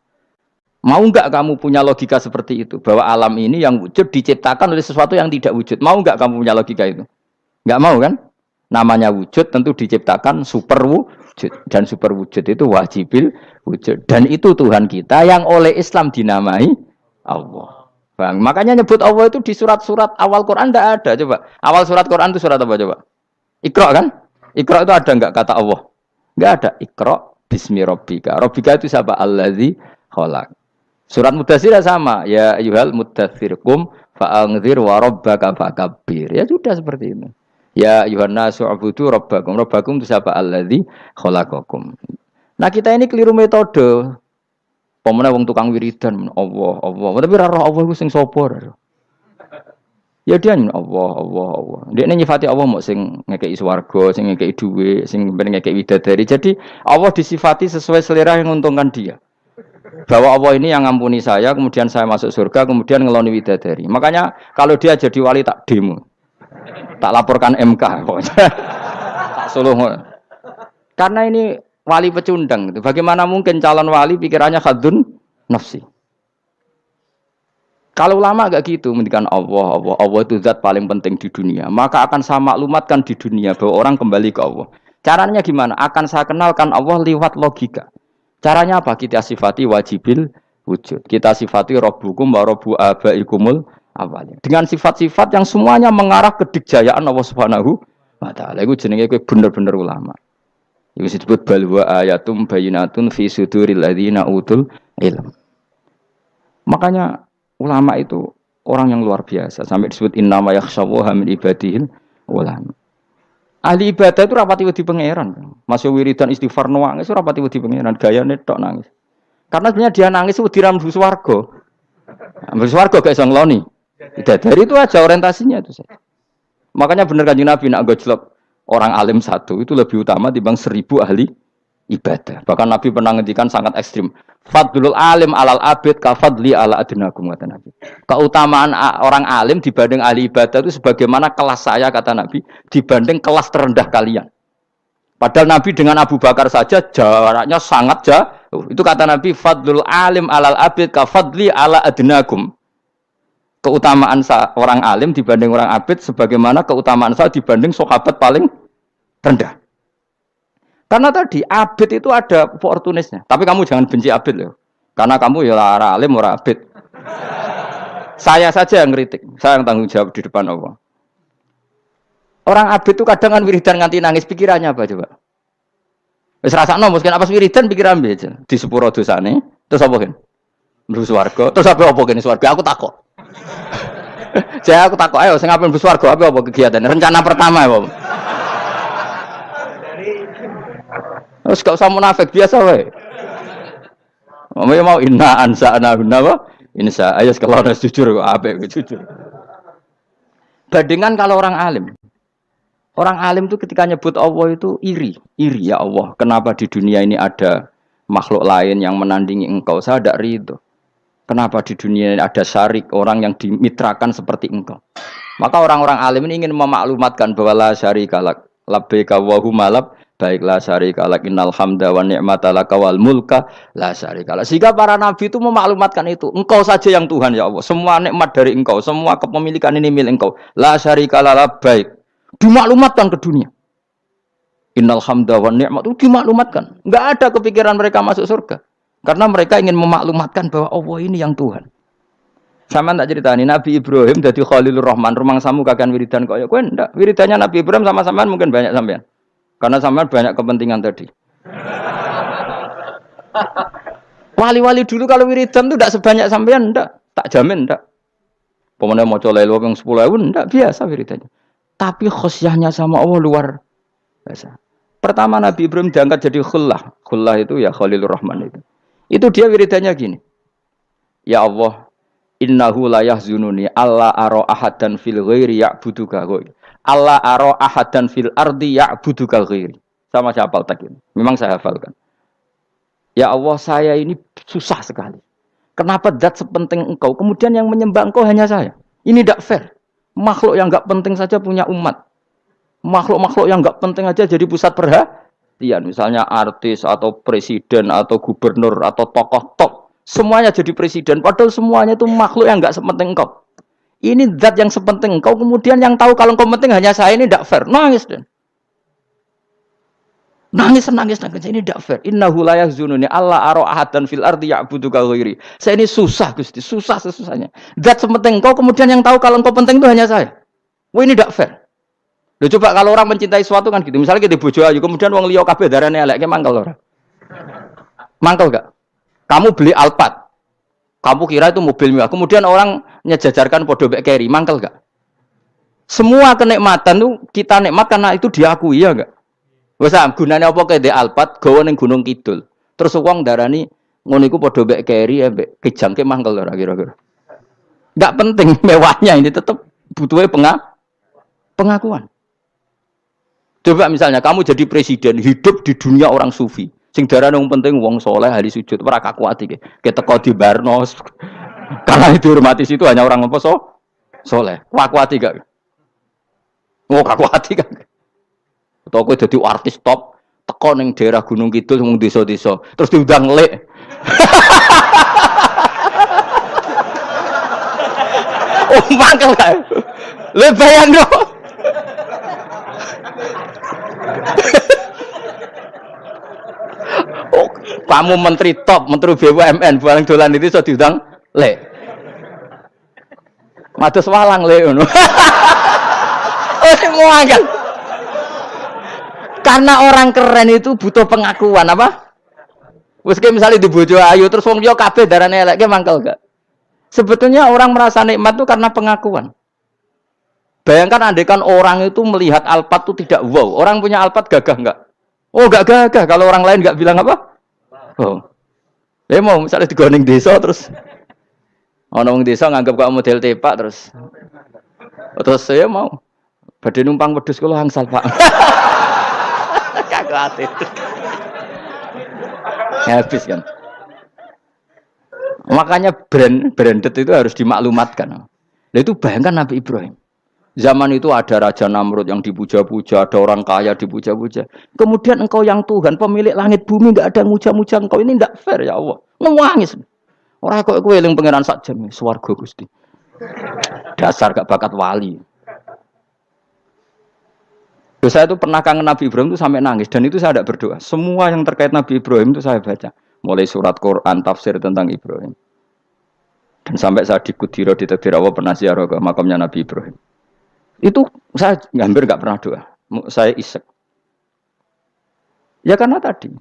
Mau enggak kamu punya logika seperti itu? Bahwa alam ini yang wujud diciptakan oleh sesuatu yang tidak wujud. Mau enggak kamu punya logika itu? Enggak mau kan? Namanya wujud tentu diciptakan super wujud. Dan super wujud itu wajibil wujud. Dan itu Tuhan kita yang oleh Islam dinamai Allah. Bang, makanya nyebut Allah itu di surat-surat awal Quran tidak ada. Coba awal surat Quran itu surat apa coba? Iqra kan? Iqra itu ada enggak kata Allah? Enggak ada. Iqra bismi rabbika. Rabbika itu siapa? Allazi khalaq. Surat Mudaththir sama. Ya ayyuhal mudaththir qum fa'anzir wa rabbaka fakabbir. Ya sudah seperti itu. Ya Yohanes su'budu rabbakum. Rabbakum itu siapa? Alladzi khalaqakum. Nah kita ini keliru metode. Pemenang wong tukang wiridan Allah, Allah. Tapi ora roh Allah iku sing sapa? Ya dia Allah, Allah, Allah. Dia nyifati Allah mau sing ngekei swarga, sing ngekei duwe, sing ngekei widadari. Jadi Allah disifati sesuai selera yang menguntungkan dia. Bahwa Allah ini yang ngampuni saya, kemudian saya masuk surga, kemudian ngeloni widadari. Makanya kalau dia jadi wali tak demo, tak laporkan MK, tak suluh. Karena ini wali pecundang. Bagaimana mungkin calon wali pikirannya khadun nafsi? Kalau ulama agak gitu, mendikan Allah, Allah, Allah itu zat paling penting di dunia. Maka akan saya maklumatkan di dunia bahwa orang kembali ke Allah. Caranya gimana? Akan saya kenalkan Allah lewat logika. Caranya apa? Kita sifati wajibil wujud. Kita sifati Rabbukum wa Rabbu abaikumul awalnya. Dengan sifat-sifat yang semuanya mengarah ke dikjayaan Allah Subhanahu wa taala. Itu jenenge kowe bener-bener ulama. Itu disebut balwa ayatum bayinatun fi suduril ladzina utul ilm. Makanya ulama itu orang yang luar biasa. Sampai disebut innama yakhshawaha min ibadihil ulama. Ahli ibadah itu rapati wedi pangeran. Masih wiridan istighfar nangis rapati wedi pangeran, gayane tok nangis. Karena sebenarnya dia nangis wedi ra mlebu swarga. Mlebu swarga gak iso ngloni. Dari itu aja orientasinya itu saja. Makanya benar Kanjeng Nabi nak gojlok orang alim satu itu lebih utama dibanding 1000 ahli ibadah. Bahkan Nabi pernah ngendikan sangat ekstrim. Fadlul alim alal abid ka fadli ala adnakum kata Nabi. Keutamaan orang alim dibanding ahli ibadah itu sebagaimana kelas saya kata Nabi dibanding kelas terendah kalian. Padahal Nabi dengan Abu Bakar saja jaraknya sangat jauh. Itu kata Nabi fadlul alim alal abid ka fadli ala adnakum. Keutamaan orang alim dibanding orang abid sebagaimana keutamaan saya dibanding sahabat paling rendah. Karena tadi abid itu ada opportunisnya. Tapi kamu jangan benci abid loh. Karena kamu ya ora alim ora abid. Saya saja yang ngeritik. Saya yang tanggung jawab di depan Allah. Orang abid itu kadang kan wiridan nganti nangis pikirannya apa coba? Wis rasakno mungkin apa wiridan pikiran aja. Di sepuro dosane, terus apa kan? Mlebu swarga, terus apa kene swarga? Aku takok. Saya aku takok ayo sing ape mlebu swarga apa kegiatan? Rencana pertama apa? Terus gak usah munafik biasa wae. Mau inna ansa'na apa? Insa ayo kalau harus jujur kok apik jujur. Bandingan kalau orang alim. Orang alim itu ketika nyebut Allah itu iri ya Allah. Kenapa di dunia ini ada makhluk lain yang menandingi engkau? Saya tidak ridho. Kenapa di dunia ini ada syarik orang yang dimitrakan seperti engkau? Maka orang-orang alim ini ingin memaklumatkan bahwa la syarika lak labbaika wa humalab baiklah syarika lak innal hamda wa ni'mata laka wal mulka la syarika lak. Sehingga para nabi itu memaklumatkan itu. Engkau saja yang Tuhan ya Allah. Semua nikmat dari engkau, semua kepemilikan ini milik engkau. La syarika lak baik. Dimaklumatkan ke dunia. Innal hamda wa ni'mat itu dimaklumatkan. Enggak ada kepikiran mereka masuk surga. Karena mereka ingin memaklumatkan bahwa Allah ini yang Tuhan. Sama tak ceritani Nabi Ibrahim dari Khalilur Rahman, rumang samu kakan wiridan kok ya kowe ndak. Wiridannya Nabi Ibrahim sama sampean mungkin banyak sampean. Karena sampean banyak kepentingan tadi. Wali-wali dulu kalau wiridan itu tidak sebanyak sampean ndak, tak jamin ndak. Pemene maca lelo ping 10.000 ndak biasa wiridannya. Tapi khosyahnya sama Allah luar biasa. Pertama Nabi Ibrahim diangkat jadi khullah. Khullah itu ya Khalilur Rahman itu. Itu dia wiridannya gini. Ya Allah, innahu la yahzununi alla ara ahadan fil ghairi ya'buduka ghairi. Alla ara ahadan fil ardi ya'buduka ghairi. Sama saya hafal tak ini. Memang saya hafalkan. Ya Allah, saya ini susah sekali. Kenapa zat sepenting engkau, kemudian yang menyembah engkau hanya saya? Ini tidak fair. Makhluk yang enggak penting saja punya umat. Makhluk-makhluk yang enggak penting aja jadi pusat perhatian. Misalnya artis atau presiden atau gubernur atau tokoh top. Semuanya jadi presiden, padahal semuanya itu makhluk yang enggak sepenting engkau. Ini zat yang sepenting engkau, kemudian yang tahu kalau engkau penting hanya saya, ini tidak fair. Nangis dan nangis, ini tidak fair. Innahu la yahzununi alla ara ahadan fil ardi ya'buduka ghairi. Saya ini susah Gusti, susah sesusahnya. Zat sepenting engkau, kemudian yang tahu kalau engkau penting itu hanya saya. Wah ini tidak fair. Loh coba kalau orang mencintai sesuatu kan gitu. Misalnya kita bojo ayu, kemudian wong liya kabeh darane elek, mangkel ora? Mangkel gak? Kamu beli Alphard, kamu kira itu mobil mewah. Kemudian orang nyejajarkan podo bek carry, mangkel gak? Semua kenikmatan tuh kita nikmat karena itu diakui ya enggak? Wes gunane apa kae ndek Alphard gawa ning Gunung Kidul. Terus wong darani ngono iku padha mbek keri mbek kejangke mangkel ora kira-kira. Enggak penting mewahnya ini tetap butuhnya pengakuan. Coba misalnya kamu jadi presiden hidup di dunia orang sufi. Sing darane wong penting wong soleh ahli sujud ora kaku ati ke. Keteko di Barnos. Karena itu dihormati situ hanya orang apa soleh. Kaku ati gak? Oh kaku ati gak? Atau kowe dadi artis top teko ning daerah Gunung Kidul mung desa-desa terus diundang lek. Oh mangkel kae. Le bayang dong. Oh, kamu menteri top, menteri BUMN, barang dolan itu sudah diundang le. Mados walang le ngono. Oh, mangkel. Karena orang keren itu butuh pengakuan apa? Wes misalnya di bojo ayu terus wong yo kabeh darane elek mangkel gak? Sebetulnya orang merasa nikmat itu karena pengakuan. Bayangkan andekan orang itu melihat Alphard itu tidak wow. Orang punya Alphard gagah enggak? Oh enggak gagah. Kalau orang lain enggak bilang apa? Oh. Mau misalnya di Gunung desa terus orang desa nganggap kok model tepak terus saya mau badhe numpang wedhus kula angsal Pak. Kagak ati. Habis kan. Makanya branded itu harus dimaklumatkan. Nah itu bayangkan Nabi Ibrahim. Zaman itu ada Raja Namrud yang dipuja-puja, ada orang kaya dipuja-puja. Kemudian engkau yang Tuhan, pemilik langit bumi, enggak ada muja-muja engkau. Ini enggak fair ya Allah. Nangis. Orang kok kowe eling pangeran sak jam, swarga Gusti. Dasar gak bakat wali. Saya itu pernah kangen Nabi Ibrahim itu sampai nangis dan itu saya tidak berdoa. Semua yang terkait Nabi Ibrahim itu saya baca. Mulai surat Quran, tafsir tentang Ibrahim. Dan sampai saya di Kudiro, di Takdir Allah pernah ziarah ke makamnya Nabi Ibrahim. Itu saya hampir nggak pernah doa. Saya isek. Ya karena tadi.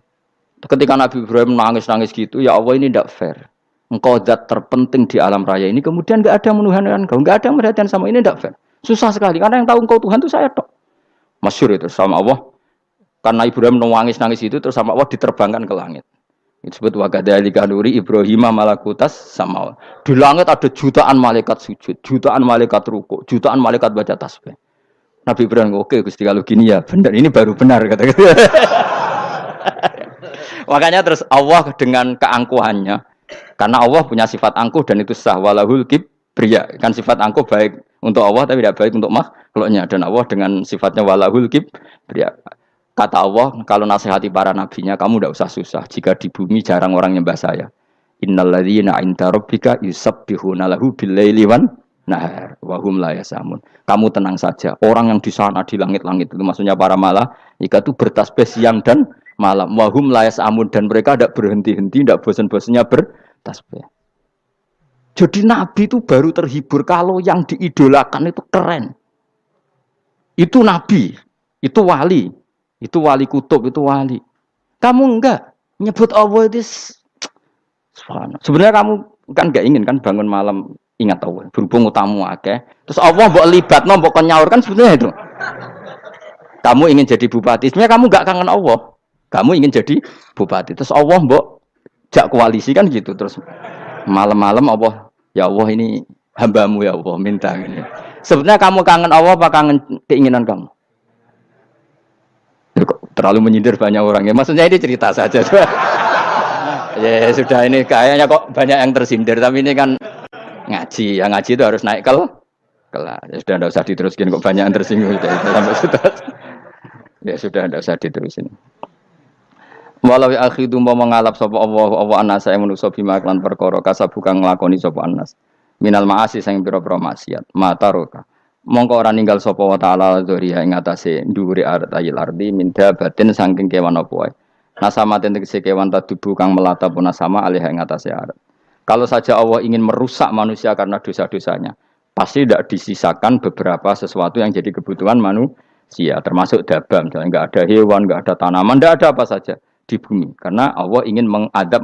Ketika Nabi Ibrahim nangis-nangis gitu, ya Allah ini tidak fair. Engkau zat terpenting di alam raya ini, kemudian nggak ada menuhankan engkau. Nggak ada yang merhatikan sama ini tidak fair. Susah sekali, karena yang tahu engkau Tuhan itu saya tok. Masyhur itu sama Allah. Karena Ibrahim nangis-nangis itu, terus sama Allah diterbangkan ke langit. Itu disebut wakadzalika nuri Ibrahim malakutas sama. Di langit ada jutaan malaikat sujud, jutaan malaikat ruku, jutaan malaikat baca tasbih. Nabi Ibrahim oke Gusti kalau gini ya benar, ini baru benar kata. Makanya terus Allah dengan keangkuhannya, karena Allah punya sifat angkuh dan itu sah walahul kibriya. Kan sifat angkuh baik untuk Allah tapi tidak baik untuk makhluknya, dan Allah dengan sifatnya walahul kibriya. Kata Allah, kalau nasihati para nabinya, kamu tidak usah susah. Jika di bumi jarang orang nyembah saya. Innalladzina 'inda rabbika yusabbihuna lahu bil-laili wan nahar wa hum la yasamun. Kamu tenang saja. Orang yang di sana di langit-langit itu maksudnya para malaikat itu bertasbih siang dan malam. Wa hum la yasamun, dan mereka tidak berhenti-henti, tidak bosan-bosannya bertasbih. Jadi nabi itu baru terhibur kalau yang diidolakan itu keren. Itu nabi, itu wali. Itu wali kutub, itu wali. Kamu enggak nyebut Allah itu sebenarnya kamu kan enggak ingin kan bangun malam ingat Allah. Berhubung utamu akeh. Terus Allah mbok libatno, mbok nyaur kan sebenarnya itu. Kamu ingin jadi bupati. Sebenarnya kamu enggak kangen Allah. Kamu ingin jadi bupati. Terus Allah mbok jak koalisi kan gitu. Terus malam-malam Allah, ya Allah ini hambamu ya Allah minta ini. Sebenarnya kamu kangen Allah apa kangen keinginan kamu? Terlalu menyindir banyak orang ya. Maksudnya ini cerita saja. Ya sudah, ini kayaknya kok banyak yang tersindir. Tapi ini kan ngaji. Yang ngaji itu harus naik kelas. Ya sudah, tidak usah diteruskin kok banyak yang tersinggung. Ya sudah, tidak usah diterusin. Walau akhidu mau mengalap sapa Allah anas saya manusa bima lan perkara kasab bukan nglakoni sapa anas. Minal maasi sing pira-pira maksiat. Mataroka. Mongko ora ninggal sapa wa taala dzuriya ing atase dhuwure artayil ardi minda batin saking kewan apa wae. Nasama tegese kewan tadubu kang melata pun nasama alih ing atase arat. Kalau saja Allah ingin merusak manusia karena dosa-dosanya, pasti tidak disisakan beberapa sesuatu yang jadi kebutuhan manusia, termasuk dabam, misalnya enggak ada hewan, enggak ada tanaman, enggak ada apa saja di bumi karena Allah ingin mengadab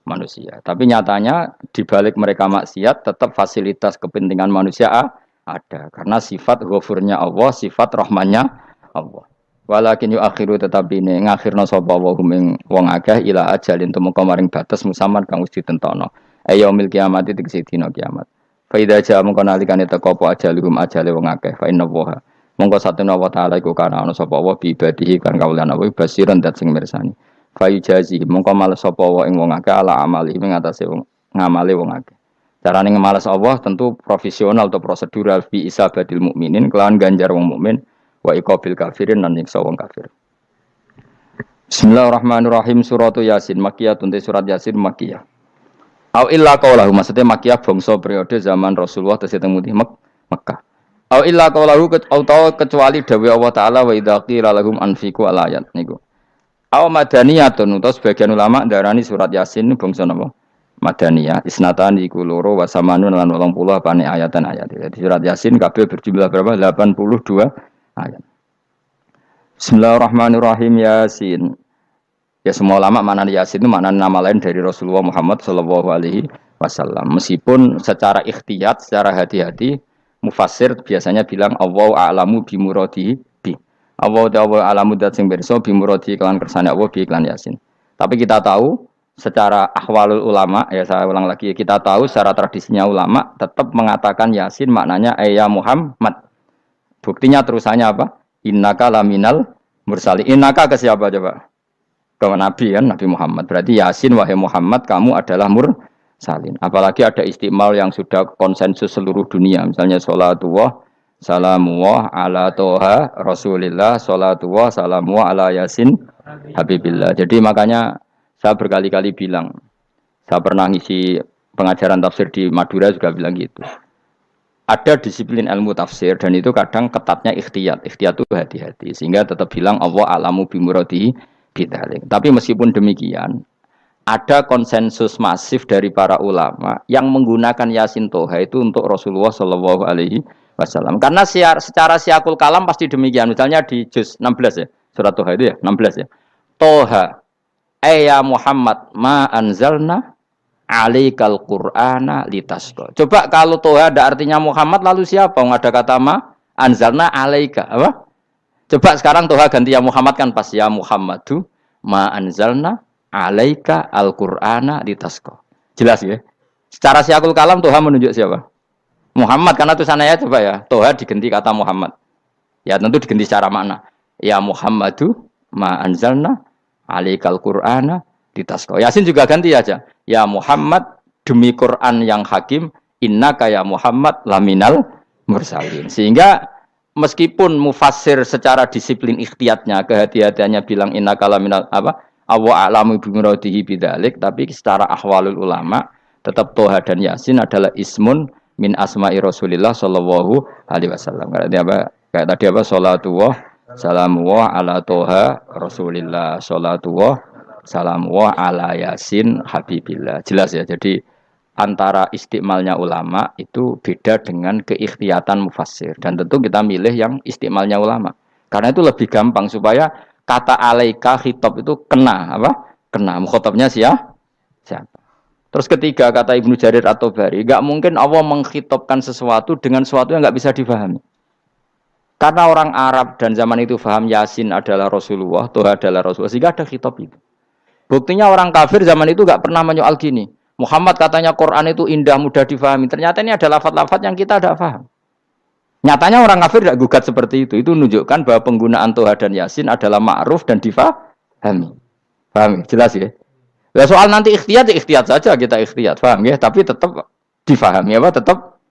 manusia. Tapi nyatanya di balik mereka maksiat tetap fasilitas kepentingan manusia Ada karena sifat ghafurnya Allah, sifat rahmannya Allah. Walakin akhiru tetapi ini ngakhirna sapa wa hum wong akeh ila ajalin tumeka maring batas musaman kang wis ditentono. Yaumil kiamat tegese dina kiamat. Fa idza jaa mongko nalikane teka apa ajaluhum ajale wong akeh fa inna wa mongko satuna wa taala iku kana ana sapa wa bi ibadihi kan kaulan wa basiran dat sing mirsani. Fa yujazi mongko males sapa wa ing wong akeh ala amali ing atase wong ngamale wong akeh. Carane ngemales Allah tentu profesional atau prosedural fi isabatil mukminin kelawan ganjar wong mukmin wa iqabil kafirin lan nyiksa wong kafir. Bismillahirrahmanirrahim. Suratu Yasin Makkiyah tunte surat Yasin Makkiyah. Au illa qaulahu maksudnya Makkiyah bangsa periode zaman Rasulullah tesih teng Mekah. Au illa qaulahu kecuali dawuh Allah taala wa idza qila lahum anfiqu alayat niku. Au madaniyatun utawa sebagian ulama ndarani surat Yasin bangsa napa? Madaniyah isnatan iku loro wa samanun lan 80 apane ayatan ayat. Jadi surat Yasin kabeh berjumlah berapa? 82 ayat. Bismillahirrahmanirrahim. Yasin. Ya semua ulama makna Yasin itu makna nama lain dari Rasulullah Muhammad sallallahu alaihi wasallam. Meskipun secara ikhtiyat, secara hati-hati mufassir biasanya bilang Allahu a'lamu bi muradihi bi. Allahu a'lamu dat sing pirsa bi muradihi kelan kersane Allah bi iklan Yasin. Tapi kita tahu secara ahwalul ulama, ya saya ulang lagi, kita tahu secara tradisinya ulama tetap mengatakan Yasin maknanya ya Muhammad. Buktinya terusannya apa? Innaka laminal mursalin. Innaka ke siapa coba? Ke Nabi kan, Nabi Muhammad. Berarti Yasin wahai Muhammad kamu adalah mursalin. Apalagi ada istimal yang sudah konsensus seluruh dunia. Misalnya sholatullah, salamullah ala toha rasulillah, sholatullah, salamullah ala Yasin habibillah. Jadi makanya saya berkali-kali bilang, saya pernah ngisi pengajaran tafsir di Madura juga bilang gitu. Ada disiplin ilmu tafsir dan itu kadang ketatnya ikhtiyat. Ikhtiyat itu hati-hati. Sehingga tetap bilang Allah alamu bimuradi bidalik. Tapi meskipun demikian, ada konsensus masif dari para ulama yang menggunakan Yasin Toha itu untuk Rasulullah Shallallahu Alaihi Wasallam. Karena secara siakul kalam pasti demikian. Misalnya di juz 16 ya, surat Toha itu ya, 16 ya. Toha, ya Muhammad, ma anzalna alaikal Qur'ana litasqa. Coba kalau Toha ada artinya Muhammad lalu siapa? Ada kata ma anzalna alaika apa? Coba sekarang Toha ganti ya Muhammad kan pas ya Muhammadu ma anzalna alaika al-Qur'ana litasqa. Jelas ya? Secara siakul kalam Toha menunjuk siapa? Muhammad karena tulisannya ya coba ya. Toha diganti kata Muhammad. Ya tentu diganti secara makna. Ya Muhammadu ma anzalna alaikal Qur'ana litasqa. Yasin juga ganti aja. Ya Muhammad demi Quran yang hakim innaka ya Muhammad laminal mursalin. Sehingga meskipun mufassir secara disiplin ikhtiyatnya kehati-hatiannya bilang innaka laminal apa Allah a'lamu bimuradihi bidzalik, tapi secara ahwalul ulama tetap Toha dan Yasin adalah ismun min asma'i Rasulillah sallallahu alaihi wasallam. Kayak tadi apa salatullah salamullah ala Toha Rasulillah salatullah salamullah ala Yasin habibillah. Jelas ya. Jadi antara istimalnya ulama itu beda dengan keikhtiyatan mufassir. Dan tentu kita milih yang istimalnya ulama. Karena itu lebih gampang supaya kata alaika khitab itu kena apa? Kena mukhatabnya siapa? Terus ketiga kata Ibnu Jarir atau Bari, enggak mungkin Allah mengkhitabkan sesuatu dengan sesuatu yang enggak bisa difahami. Karena orang Arab dan zaman itu paham Yasin adalah Rasulullah, Toha adalah Rasulullah, sehingga ada khitab itu. Buktinya orang kafir zaman itu enggak pernah menyoal gini. Muhammad katanya Quran itu indah, mudah difahami. Ternyata ini ada lafaz-lafaz yang kita tidak paham. Nyatanya orang kafir tidak gugat seperti itu. Itu menunjukkan bahwa penggunaan Toha dan Yasin adalah ma'ruf dan difahami. Paham? Jelas ya? Ya soal nanti ikhtiyat, ya ikhtiyat saja kita ikhtiyat. Paham ya? Tapi tetap difahami. Apa? Tetap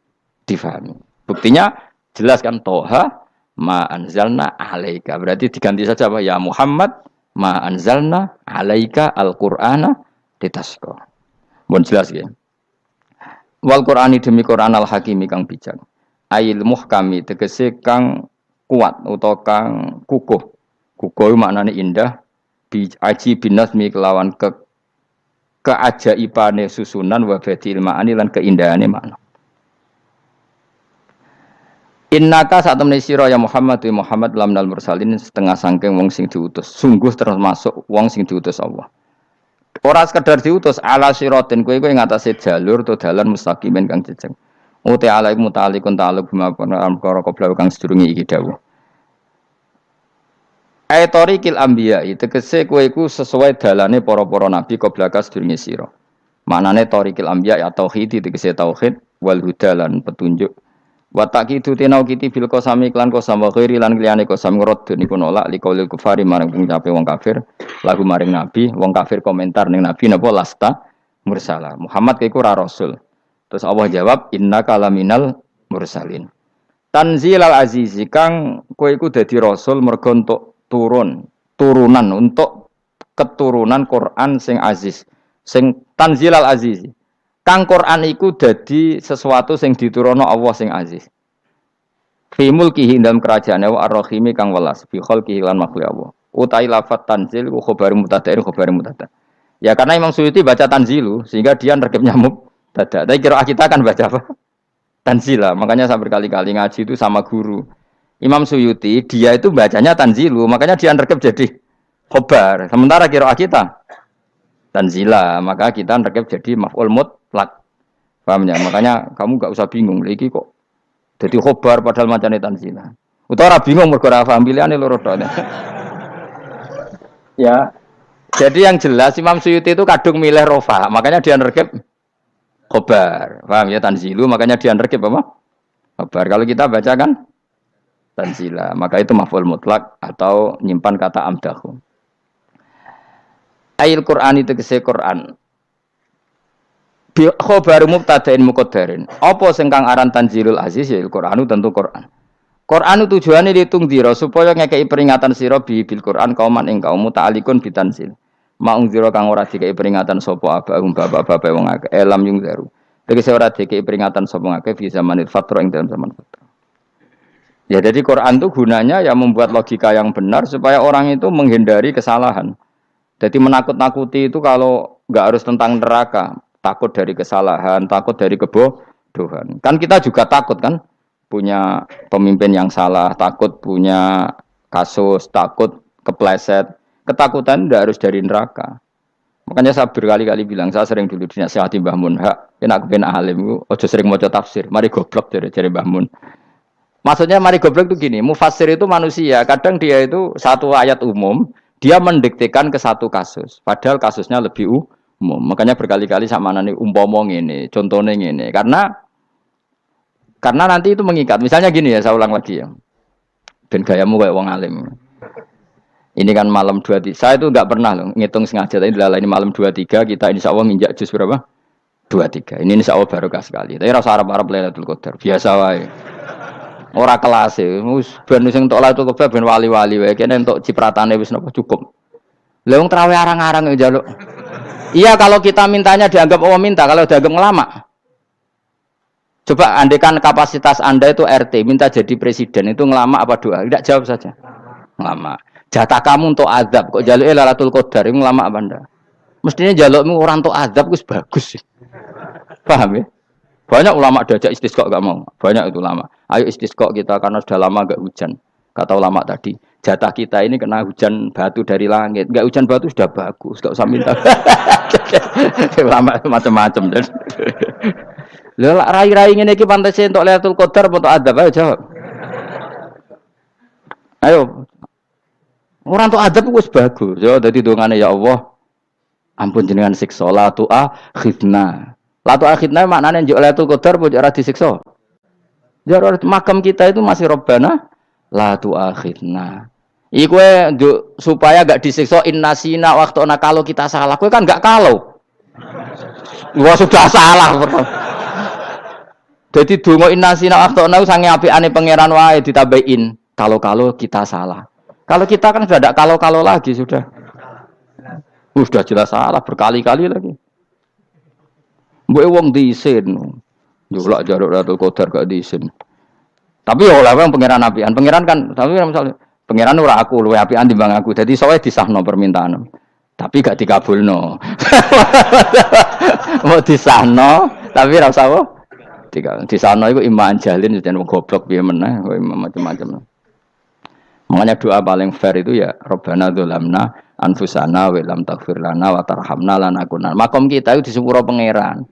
difahami. Buktinya jelas kan Toha ma anzalna alaika. Berarti diganti saja apa? Ya Muhammad ma anzalna alaika al-Qur'ana litasqa. Mohon jelas ya. Wal Qur'ani demi Qur'an al-Hakimi kang bijak. Ail muhkami tegese kang kuat utawa kang kukuh. Kukuh maknane indah bi aji binasmi kelawan keajaibane susunan wa badil ma'ani lan keindahane makna. Innaka saat temne sira ya Muhammad wa Muhammad lamnal mursalin setengah sangking wong sing diutus. Sungguh termasuk wong sing diutus Allah. Ora sekedar diutus ala siratin kowe ing atase jalur to dalan mustaqimin kang jejeg. Uti alaik mutalikun ta'aluk bima perkara qabla kang sedurunge iki dawuh. Aitorikil anbiya tegese kowe iku sesuai dalane para-para nabi qabla sedurunge sira. Maknane torikil anbiya ya tauhid tegese tauhid wal huda lan petunjuk. Wa taqidu tinau kiti bil qasami iklan qasam wa ghairi lan liyane qasam ngrad niku nolak liqaulil kufari marang pengucape wong kafir lagu maring nabi wong kafir komentar ning nabi napa lasta mursala Muhammad iku ora rasul. Terus Allah jawab innaka laminal mursalin. Tanzilal azizi kang kowe iku dadi rasul mergo entuk turunan untuk keturunan Quran sing aziz sing tanzilal azizi. Kang Quran iku dadi sesuatu sing diturunno Allah sing aziz. Fi mulkihi dalam kerajaane wa ar-rahimi kang welas fi khalqihi lan makhluk Allah. Utai lafat tanzil ku khabar mutada. Ya karena Imam Suyuti baca tanzilu sehingga dia nerkepnya mubtada. Tapi kira kita kan baca apa? Tanzila. Makanya saya berkali-kali ngaji itu sama guru. Imam Suyuti dia itu bacanya tanzilu, makanya dia nerkep jadi khabar. Sementara kira kita tanzila, maka kita nerkep jadi maf'ul mutlak. Paham ya? Makanya kamu enggak usah bingung iki kok dadi khobar padahal macane tanzila. Utawa ora bingung mergo ora paham pilihane loro tok. Ya. Jadi yang jelas Imam Suyuti itu kadung milih rofa, makanya dia nerkep khobar. Paham ya tanzilu, makanya dia nerkep apa? Khobar. Kalau kita baca kan tanzila, maka itu maf'ul mutlak atau nyimpan kata amdahu. Ayil Quran itu kese Quran. Bi khabar mubtada'in muqaddarin. Apa sing kang aran tanzilul aziz ya Qur'anu tentu Quran. Quran tujuane ditung dira supaya ngekeki peringatan sira bil Quran kauman ing kaum muta'alikun bitanzil. Maung dira kang ora dikeki peringatan sapa abahum bapak-bapak wong akeh elam yung daru. Tegese ora dikeki peringatan sapa akeh fi zamanil fatra ing dalam zaman fatra. Ya jadi Quran itu gunanya ya membuat logika yang benar supaya orang itu menghindari kesalahan. Jadi menakut-nakuti itu kalau nggak harus tentang neraka, takut dari kesalahan, takut dari kebodohan. Kan kita juga takut kan, punya pemimpin yang salah, takut punya kasus, takut kepleset. Ketakutan tidak harus dari neraka. Makanya saya berkali-kali bilang, saya sering dulu dinasihati Mbah Mun, enak ben alim, ojo sering maca tafsir, mari goblok dari Mbah Mun. Maksudnya mari goblok itu gini, mufassir itu manusia, kadang dia itu satu ayat umum, dia mendiktekan ke satu kasus, padahal kasusnya lebih umum. Makanya berkali-kali sama nani umpama ngene, contohnya ngene, karena nanti itu mengikat. Misalnya gini ya, saya ulang lagi ya. Ben gayamu kayak wong alim. Ini kan malam 23. Saya itu enggak pernah loh ngitung sengaja, tapi ini malam 23 kita insyaallah nginjak juz berapa? 23. Ini insyaallah barokah sekali. Tapi rasa Arab-Arab Lailatul Qadar, biasa wae. Ora kelas e, wis ben sing entuk Lailatul Qadar ben wali-wali wae, kene entuk cipratane wis napa cukup. Lah wong traweh arang-arang njaluk. Iya kalau kita mintanya dianggap Allah minta, kalau dianggap ngelama. Coba andekan kapasitas Anda itu RT, minta jadi presiden itu ngelama apa doa? Tidak jawab saja. Ngelama. Jatah kamu untuk azab, kok njaluke Lailatul Qadar itu ngelama apa Anda? Mestinya njalukmu orang untuk azab wis bagus sih. Paham ya? Banyak ulama diajak istisqa enggak mau. Banyak itu ulama. Ayo istisqa kita karena sudah lama enggak hujan. Kata ulama tadi, jatah kita ini kena hujan batu dari langit. Enggak hujan batu sudah bagus, enggak usah minta. Ulama macam-macam. Lah rai-rai ngene iki pantese entuk Lailatul Qadar apa entuk adab? Ayo jawab. Ayo. Orang entuk adab wis bagus. Ya dadi dongane ya Allah. Ampun jenengan siksa la tu'akhidna. Latu akhirnya maknanya njuk Lailatul Qadar pun ora disiksa. Jar makam kita itu masih Rabbana latu akhirna. Iku njuk supaya enggak disiksa innasina waqtuna kalau kita salah. Kowe kan enggak kalau. Wah sudah salah. Jadi donga innasina waqtuna sange apikane pangeran wae ditambahin kalau kita salah. Kalau kita kan sudah enggak kalau lagi sudah. Sudah jelas salah berkali-kali lagi. Mbok wong diisin. Njolak jaruk Lailatul Qadar gak diisin. Tapi ya oleh wong pangeran apian. Pangeran kan tapi misalnya pangeran ora aku luwe apian timbang aku. Dadi sowe disahno permintaan. Tapi gak dikabulno. Mau disahno tapi ora usah apa? Disahno iku iman jalin jan wong goblok piye meneh, macam-macam. Makanya doa paling fair itu ya Rabbana dzalamna anfusana wa lam taghfir lana wa tarhamna lanakunanna. Makom kita itu disepuro pangeran.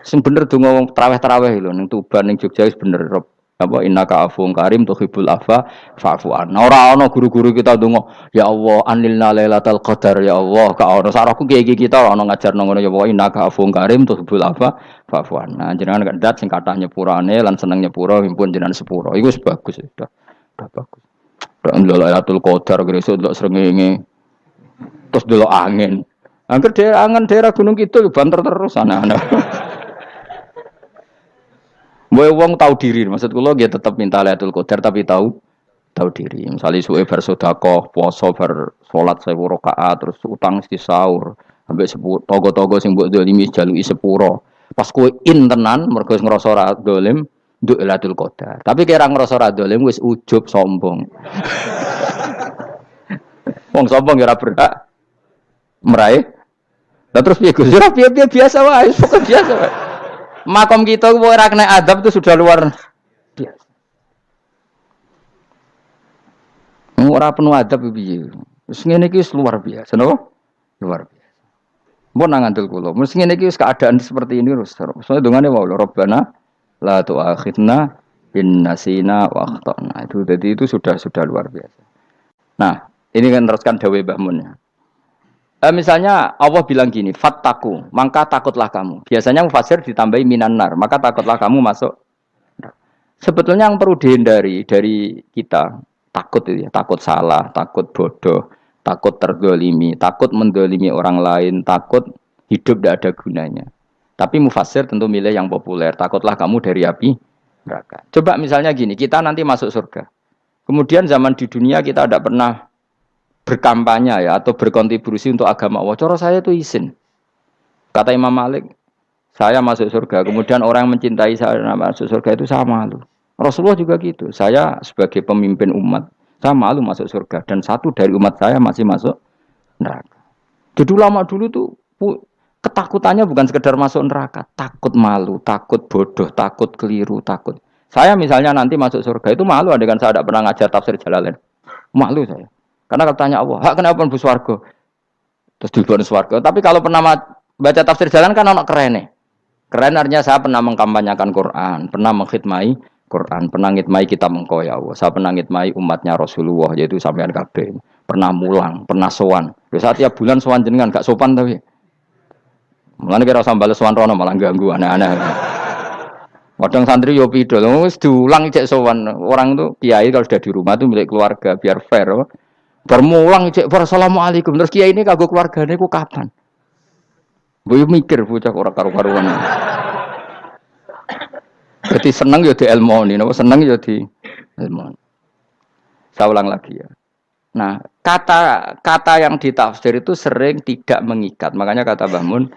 Sing bener donga wong traweh-traweh lho ning Tuban ning Jogja wis bener Rob. Apa innaka afuwun karim tuhibbul afwa fa'fu anna. Ora ana guru-guru kita donga, ya Allah anilna lailatul qadar ya Allah. Ka ono sarahku kiye kita ora ono ngajarno ngono ya Allah innaka afuwun karim tuhibbul afwa fa'fu anna. Jenengan kandat sing kathah nyepurane lan seneng nyepuro impun jenengan sepuro. Iku wis bagus sudah. Udah bagus. Ndelok lailatul qadar gresuk ndelok srengenge. Terus ndelok angin. Angger daerah Gunung Kidul banter terus anak-anak. Mbok wong tahu diri, maksud kula nggih tetep minta Lailatul Qadar tapi tahu diri. Misalnya suwe bar sedekah, puasa bar salat 1000 rakaat, terus utang mesti sahur, ambek togo-togo sing mbok dolimi jaluki sepuro. Pas kowe tenan mergo ngrasa ora dolim, nduk Lailatul Qadar. Tapi kira ngrasa ora dolim wis ujub sombong. Wong sombong ya ora berhak meraih. Lah terus piye Gus? Ora piye-piye biasa wae, pokoke biasa wae. Makom kita ora kena adab itu sudah luar biasa. Ora penuh adab piye. Wis ngene iki luar biasa, napa? Luar biasa. Mun nang ngandel kula, mesti ngene iki keadaan seperti ini terus. Soale dongane wae Rabbana la tu'akhidna in nasina wa akhtana. Itu jadi itu sudah luar biasa. Nah, ini kan teruskan dawuh Mbah Mun ya. Misalnya Allah bilang gini, fattaku, maka takutlah kamu. Biasanya mufasir ditambahi minan nar, maka takutlah kamu masuk. Sebetulnya yang perlu dihindari dari kita, takut itu ya, takut salah, takut bodoh, takut terdolimi, takut mendolimi orang lain, takut hidup tidak ada gunanya. Tapi mufasir tentu milih yang populer, takutlah kamu dari api neraka. Coba misalnya gini, kita nanti masuk surga. Kemudian zaman di dunia kita tidak pernah berkampanye ya atau berkontribusi untuk agama Allah. Cara saya itu izin. Kata Imam Malik, saya masuk surga. Kemudian orang yang mencintai saya masuk surga itu saya malu. Rasulullah juga gitu. Saya sebagai pemimpin umat, saya malu masuk surga. Dan satu dari umat saya masih masuk neraka. Jadi lama dulu tuh ketakutannya bukan sekedar masuk neraka, takut malu, takut bodoh, takut keliru, takut. Saya misalnya nanti masuk surga itu malu, andaikan saya tidak pernah ngajar tafsir Jalalain. Malu saya. Karena kalau tanya Allah, hak kenapa pun swarga? Terus dibon swarga. Tapi kalau pernah baca tafsir jalan kan anak keren nih. Keren artinya saya pernah mengkampanyakan Quran, pernah mengkhidmati Quran, pernah ngitmai kitab engkau ya Allah. Saya pernah ngitmai umatnya Rasulullah yaitu sampean kabeh. Pernah mulang, pernah sowan. Saat tiap bulan sowan jenengan gak sopan tapi. Mulane kira usah bales sowan rono malah ganggu anak-anak. Kadang santri yo pidol, wis diulang cek sowan. Orang itu kiai kalau sudah di rumah itu milik keluarga biar fair. Bermulang cek assalamualaikum terus kiai ini kagok keluargane ku kapan? Boyo mikir bocah ora karo-karuan. Jadi seneng ya di ilmoni, napa seneng ya di ilmoni. Saya ulang lagi ya. Nah, kata yang ditafsir itu sering tidak mengikat. Makanya kata Mbah Mun,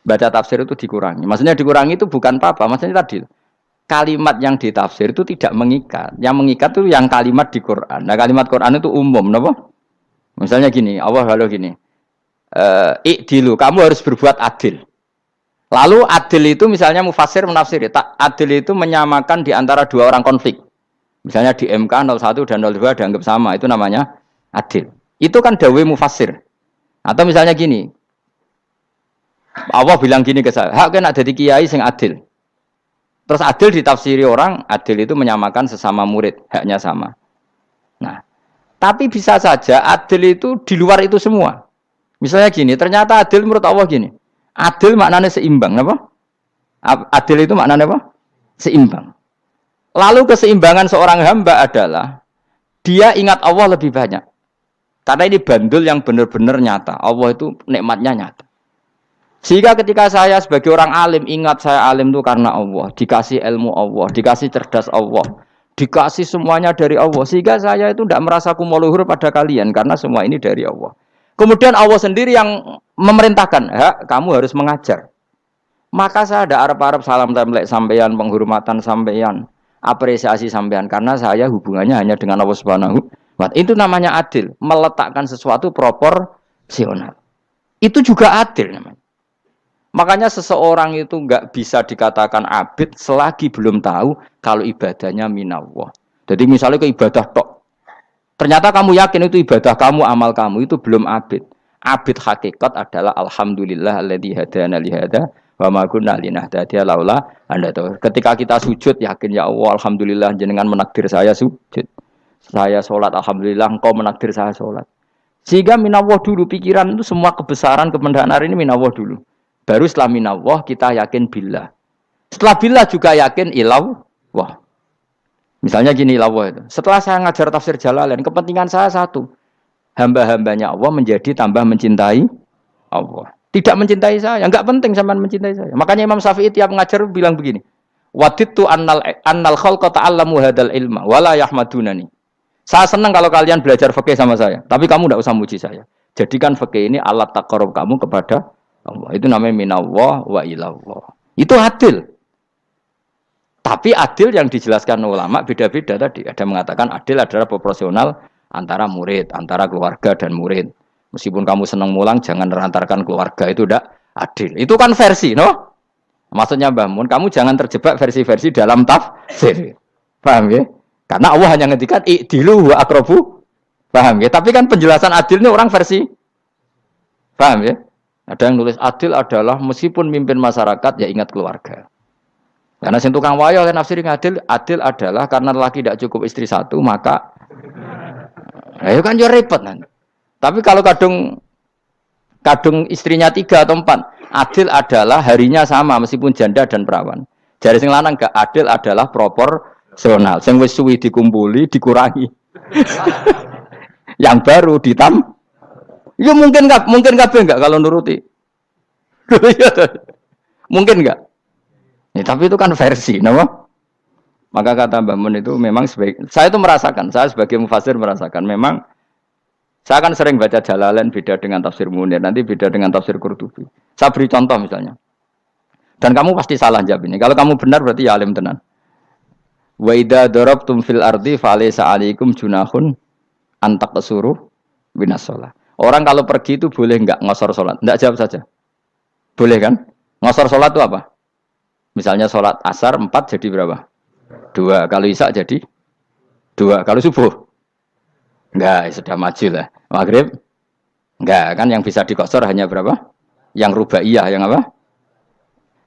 baca tafsir itu dikurangi. Maksudnya dikurangi itu bukan apa-apa, maksudnya tadi kalimat yang ditafsir itu tidak mengikat. Yang mengikat itu yang kalimat di Quran. Nah, kalimat Quran itu umum, napa? Misalnya gini, Allah lalu gini, ikdilu, kamu harus berbuat adil. Lalu adil itu misalnya mufasir menafsiri, adil itu menyamakan di antara dua orang konflik. Misalnya di MK 01 dan 02 dianggap sama, itu namanya adil. Itu kan dawai mufasir. Atau misalnya gini, Allah bilang gini ke saya, hak kan ada di kiai sing adil. Terus adil ditafsiri orang, adil itu menyamakan sesama murid, haknya sama. Nah, tapi bisa saja adil itu di luar itu semua. Misalnya gini, ternyata adil menurut Allah gini. Adil maknanya seimbang, apa? Adil itu maknanya apa? Seimbang. Lalu keseimbangan seorang hamba adalah dia ingat Allah lebih banyak. Karena ini bandul yang benar-benar nyata. Allah itu nikmatnya nyata. Sehingga ketika saya sebagai orang alim ingat saya alim itu karena Allah, dikasih ilmu Allah, dikasih cerdas Allah. Dikasih semuanya dari Allah. Sehingga saya itu tidak merasa kumuluhur pada kalian. Karena semua ini dari Allah. Kemudian Allah sendiri yang memerintahkan. Kamu harus mengajar. Maka saya ada arep-arep salam templek sampeyan, penghormatan sampeyan, apresiasi sampeyan. Karena saya hubungannya hanya dengan Allah Subhanahu wa Ta'ala. Itu namanya adil. Meletakkan sesuatu proporsional. Itu juga adil namanya. Makanya seseorang itu enggak bisa dikatakan abid selagi belum tahu kalau ibadahnya minallah. Jadi misalnya ke ibadah tok. Ternyata kamu yakin itu ibadah kamu, amal kamu itu belum abid. Abid hakikat adalah alhamdulillah alladzi hadana li hadza Wa ma kunna linahtadiya laula anda tahu. Ketika kita sujud yakin ya Allah alhamdulillah jenengan menakdir saya sujud. Saya sholat alhamdulillah engkau menakdir saya sholat. Sehingga minallah dulu pikiran itu semua kebesaran kemendahan ini minallah dulu. Baru setelah minallah kita yakin billah. Setelah billah juga yakin ilawah. Misalnya gini ilawah itu. Setelah saya ngajar tafsir Jalalain, kepentingan saya satu. Hamba-hambanya Allah menjadi tambah mencintai Allah. Tidak mencintai saya, enggak penting sampean mencintai saya. Makanya Imam Syafi'i tiap ngajar bilang begini. Wadidtu annal khalqa ta'allamu hadal ilma wala yahmadunani. Saya senang kalau kalian belajar fikih sama saya, tapi kamu tidak usah muji saya. Jadikan fikih ini alat taqarrub kamu kepada Allah. Itu namanya minallah wa ilallah. Itu adil. Tapi adil yang dijelaskan ulama beda-beda tadi. Ada mengatakan adil adalah proporsional antara murid, antara keluarga dan murid. Meskipun kamu senang mulang, jangan merantarkan keluarga, itu tidak adil. Itu kan versi, no? Maksudnya Mbah Mun, kamu jangan terjebak versi-versi dalam tafsir. Paham ya? Karena Allah hanya ngendikan i'dilu wa aqrabu. Paham ya? Tapi kan penjelasan adil ini orang versi. Paham ya? Ada yang nulis adil adalah meskipun mimpin masyarakat ya ingat keluarga. Karena sing tukang wayo kan nafsir adil adalah karena laki tidak cukup istri satu maka ayo kan yo repot nanti. Tapi kalau kadung istrinya 3 atau 4, adil adalah harinya sama meskipun janda dan perawan. Jari sing lanang gak adil adalah proporsional. Sing wis suwi dikumpuli dikurangi. Yang baru ya mungkin kabeh enggak kalau nuruti. Mungkin enggak? Ya, tapi itu kan versi, nama. Maka kata Mbah Mun itu memang saya itu merasakan, saya sebagai mufasir merasakan memang saya kan sering baca Jalalain beda dengan tafsir Munir, nanti beda dengan tafsir Qurtubi. Saya beri contoh misalnya. Dan kamu pasti salah jawab ini. Kalau kamu benar berarti ya alim tenan. Wa idza darabtum fil ardi falaysa 'alaikum junahun an taqsuru binas shalah. Orang kalau pergi itu boleh enggak ngosor salat? Enggak, jawab saja. Boleh kan? Ngosor salat itu apa? Misalnya sholat asar 4 jadi berapa? 2. Kalau isya jadi 2. Kalau subuh? Enggak, sudah maju lah. Maghrib? Enggak, kan yang bisa dikosor hanya berapa? Yang rubaiyah, yang apa?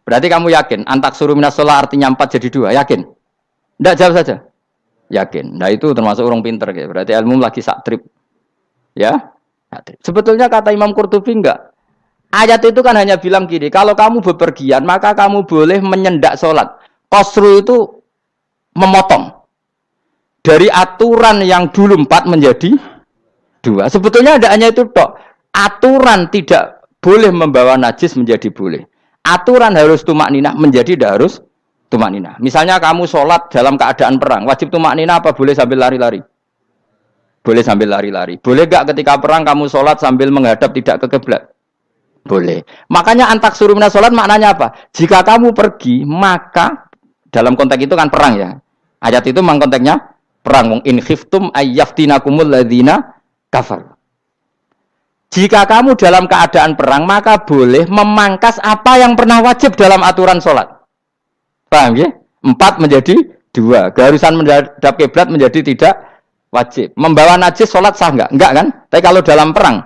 Berarti kamu yakin? Antak suruh minas sholat artinya 4 jadi 2. Yakin? Enggak, jawab saja. Yakin. Nah itu termasuk orang pinter. Ya. Berarti ilmu lagi sak trip. Ya? Sebetulnya kata Imam Qurtubi enggak. Ayat itu kan hanya bilang gini, kalau kamu bepergian, maka kamu boleh menyendak sholat. Qasru itu memotong. Dari aturan yang dulu 4 menjadi 2. Sebetulnya tidak hanya itu, tok. Aturan tidak boleh membawa najis menjadi boleh. Aturan harus tumak ninah menjadi tidak harus tumak ninah. Misalnya kamu sholat dalam keadaan perang, wajib tumak ninah apa boleh sambil lari-lari? Boleh sambil lari-lari. Boleh gak ketika perang kamu sholat sambil menghadap tidak ke kiblat? Boleh. Makanya antak suruh minas sholat maknanya apa? Jika kamu pergi, maka dalam konteks itu kan perang ya. Ayat itu memang konteksnya perang. In khiftum ayyaftinakumul ladzina kafar. Jika kamu dalam keadaan perang, maka boleh memangkas apa yang pernah wajib dalam aturan sholat. Paham ya? 4 menjadi 2. Keharusan menghadap kiblat menjadi tidak wajib. Membawa najis sholat sah enggak? Enggak kan? Tapi kalau dalam perang,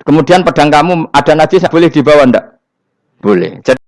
kemudian pedang kamu ada najis boleh dibawa enggak? Boleh. Jadi